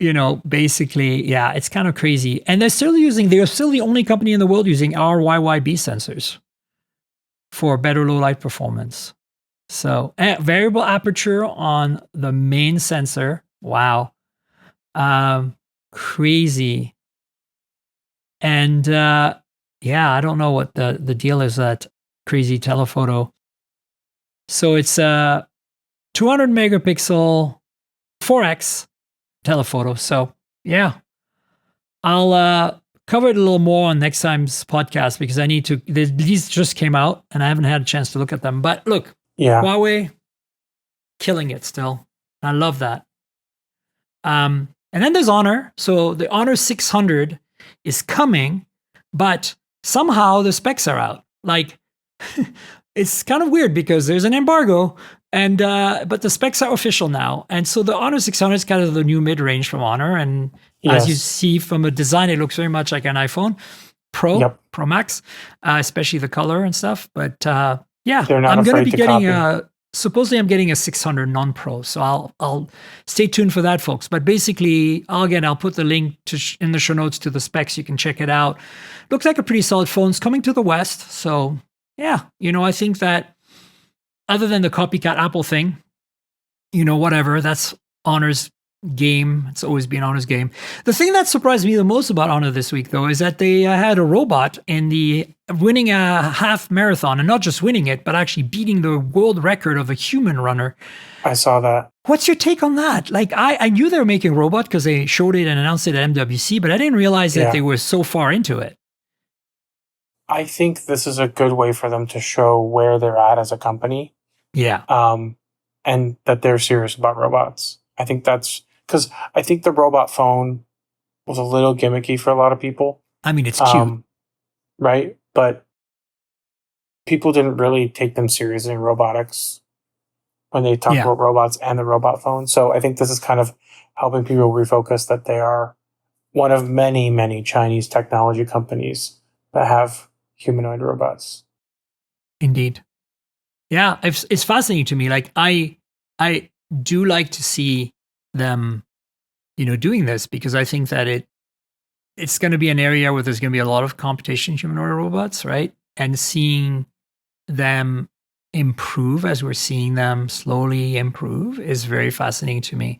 basically, yeah, it's kind of crazy. And they're still the only company in the world using our YYB sensors for better low light performance. So variable aperture on the main sensor. Wow. Crazy. And I don't know what the deal is that crazy telephoto. So it's a 200 megapixel 4x telephoto. So yeah, I'll cover it a little more on next time's podcast because I need to. These just came out and I haven't had a chance to look at them. But look, Huawei killing it still. I love that. And then there's Honor. So the Honor 600 is coming, but somehow the specs are out. Like, it's kind of weird because there's an embargo, and but the specs are official now. And so the Honor 600 is kind of the new mid-range from Honor. And as you see from a design, it looks very much like an iPhone Pro, Pro Max, especially the color and stuff. But I'm going to be getting supposedly I'm getting a 600 non-pro, so I'll stay tuned for that, folks. But basically, I'll put the link in the show notes to the specs. You can check it out. Looks like a pretty solid phone. It's coming to the West, so yeah. I think that other than the copycat Apple thing, whatever, that's Honor's game. It's always been Honor's game. The thing that surprised me the most about Honor this week, though, is that they had a robot winning a half marathon, and not just winning it, but actually beating the world record of a human runner. I saw that. What's your take on that? Like, I knew they were making a robot because they showed it and announced it at MWC, but I didn't realize that they were so far into it. I think this is a good way for them to show where they're at as a company. Yeah. And that they're serious about robots. I think that's because I think the robot phone was a little gimmicky for a lot of people. I mean, it's cute. Right? But people didn't really take them seriously in robotics when they talk about robots and the robot phone. So I think this is kind of helping people refocus that they are one of many, many Chinese technology companies that have humanoid robots. Indeed. Yeah, it's fascinating to me. Like, I do like to see them, doing this, because I think that it's going to be an area where there's going to be a lot of competition, humanoid robots, right? And seeing them improve as we're seeing them slowly improve is very fascinating to me.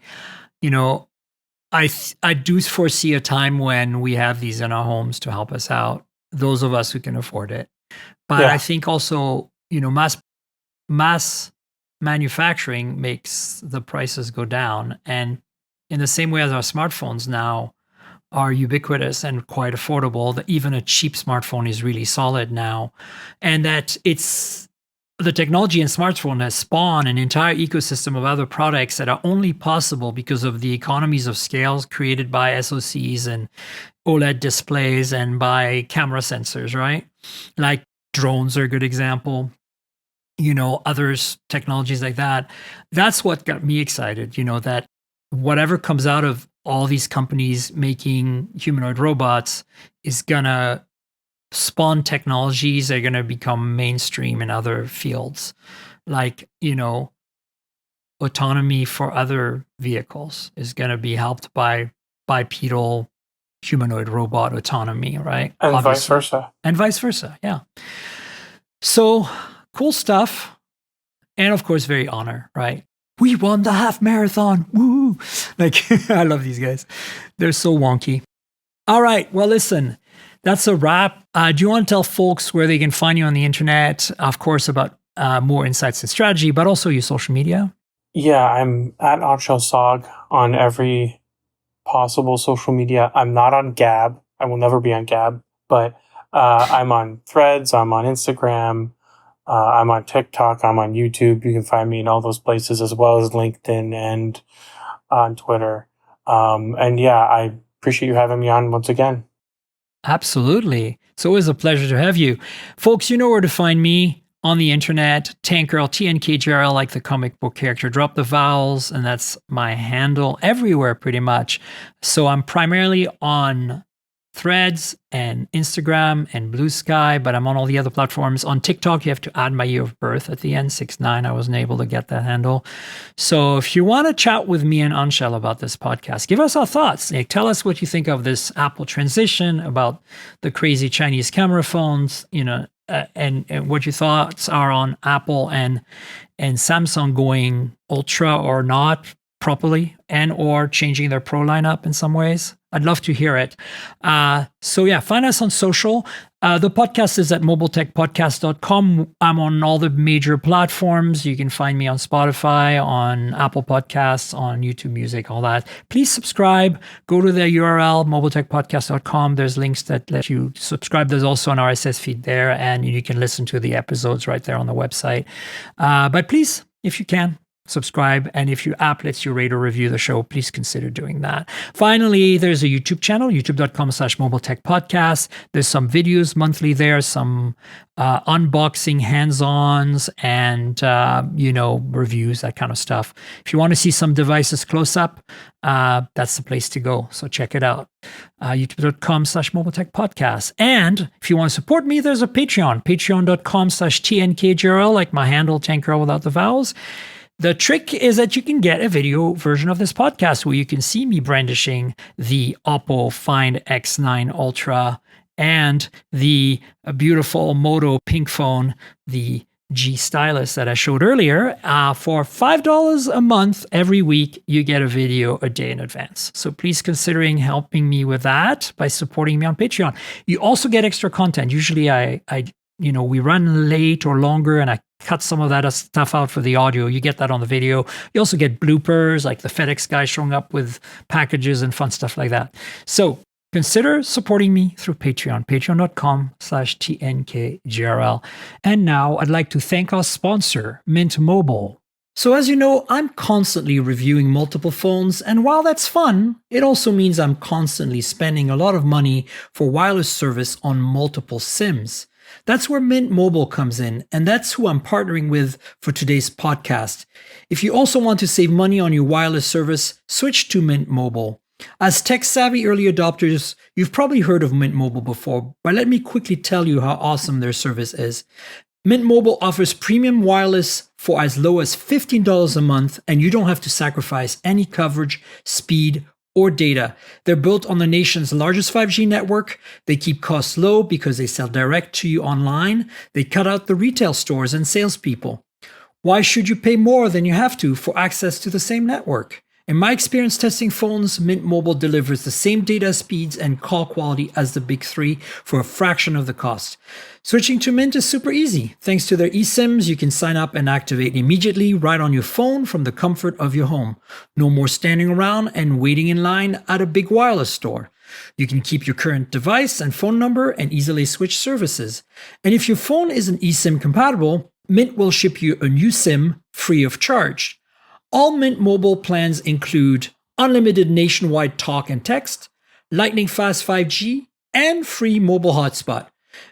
I do foresee a time when we have these in our homes to help us out, those of us who can afford it. But I think also, mass manufacturing makes the prices go down. And in the same way as our smartphones now are ubiquitous and quite affordable, that even a cheap smartphone is really solid now. And that the technology in smartphone has spawned an entire ecosystem of other products that are only possible because of the economies of scales created by SoCs and OLED displays and by camera sensors, right? Like drones are a good example. Others, technologies like that. That's what got me excited, that whatever comes out of all these companies making humanoid robots is going to spawn technologies that are going to become mainstream in other fields. Like, autonomy for other vehicles is going to be helped by bipedal humanoid robot autonomy, right? And vice versa. And vice versa, yeah. So cool stuff. And of course, very Honor, right? We won the half marathon. Woo! Like, I love these guys. They're so wonky. All right. Well, listen, that's a wrap. Do you want to tell folks where they can find you on the internet? Of course, about more insights and strategy, but also your social media. Yeah, I'm at Anshel Sog on every possible social media. I'm not on Gab. I will never be on Gab, but I'm on Threads. I'm on Instagram. I'm on TikTok. I'm on YouTube. You can find me in all those places, as well as LinkedIn and on Twitter. And yeah, I appreciate you having me on once again. Absolutely. It's always a pleasure to have you. Folks, you know where to find me on the internet. Tankgirl, TNKGRL, like the comic book character. Drop the vowels, and that's my handle everywhere pretty much. So I'm primarily on Threads and Instagram and Blue Sky, but I'm on all the other platforms. On TikTok, you have to add my year of birth at the end, 6'9". I wasn't able to get that handle. So if you want to chat with me and Anshel about this podcast, give us our thoughts. Like, tell us what you think of this Apple transition, about the crazy Chinese camera phones, and what your thoughts are on Apple and Samsung going Ultra or not properly, and or changing their Pro lineup in some ways. I'd love to hear it. So yeah, find us on social. The podcast is at mobiletechpodcast.com. I'm on all the major platforms. You can find me on Spotify, on Apple Podcasts, on YouTube Music, all that. Please subscribe. Go to the URL, mobiletechpodcast.com. There's links that let you subscribe. There's also an RSS feed there, and you can listen to the episodes right there on the website. But please, if you can, subscribe. And if your app lets you rate or review the show, please consider doing that. Finally, there's a YouTube channel, youtube.com/mobiletechpodcast. There's some videos monthly there, some unboxing, hands-ons, and, reviews, that kind of stuff. If you want to see some devices close up, that's the place to go. So check it out. youtube.com/mobiletechpodcast. And if you want to support me, there's a Patreon, patreon.com/TNKGRL, like my handle, Tank Girl without the vowels. The trick is that you can get a video version of this podcast where you can see me brandishing the Oppo Find X9 Ultra and the beautiful Moto pink phone, the G Stylus that I showed earlier. For $5 a month every week, you get a video a day in advance. So please considering helping me with that by supporting me on Patreon. You also get extra content. Usually we run late or longer and I cut some of that stuff out for the audio. You get that on the video. You also get bloopers like the FedEx guy showing up with packages and fun stuff like that. So consider supporting me through Patreon, patreon.com/TNKGRL. And now I'd like to thank our sponsor, Mint Mobile. So as you know, I'm constantly reviewing multiple phones, and while that's fun, it also means I'm constantly spending a lot of money for wireless service on multiple SIMs. That's where Mint Mobile comes in, and that's who I'm partnering with for today's podcast. If you also want to save money on your wireless service, switch to Mint Mobile. As tech-savvy early adopters, you've probably heard of Mint Mobile before, but let me quickly tell you how awesome their service is. Mint Mobile offers premium wireless for as low as $15 a month, and you don't have to sacrifice any coverage, speed, or data. They're built on the nation's largest 5G network. They keep costs low because they sell direct to you online. They cut out the retail stores and salespeople. Why should you pay more than you have to for access to the same network? In my experience testing phones, Mint Mobile delivers the same data speeds and call quality as the big three for a fraction of the cost. Switching to Mint is super easy. Thanks to their eSIMs, you can sign up and activate immediately right on your phone from the comfort of your home. No more standing around and waiting in line at a big wireless store. You can keep your current device and phone number and easily switch services. And if your phone isn't eSIM compatible, Mint will ship you a new SIM free of charge. All Mint Mobile plans include unlimited nationwide talk and text, lightning fast 5G, and free mobile hotspot.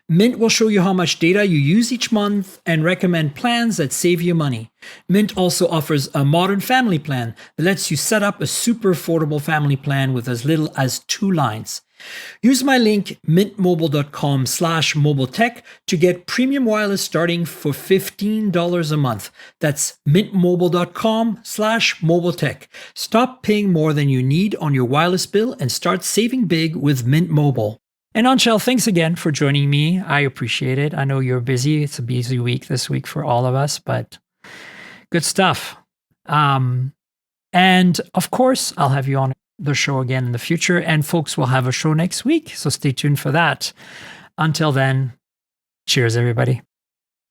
Mint will show you how much data you use each month and recommend plans that save you money. Mint also offers a modern family plan that lets you set up a super affordable family plan with as little as 2 lines. Use my link mintmobile.com/mobiletech to get premium wireless starting for $15 a month. That's mintmobile.com/mobiletech. Stop paying more than you need on your wireless bill and start saving big with Mint Mobile. And Anshel, thanks again for joining me. I appreciate it. I know you're busy. It's a busy week this week for all of us, but good stuff. And of course, I'll have you on the show again in the future, and folks will have a show next week. So stay tuned for that. Until then, cheers, everybody.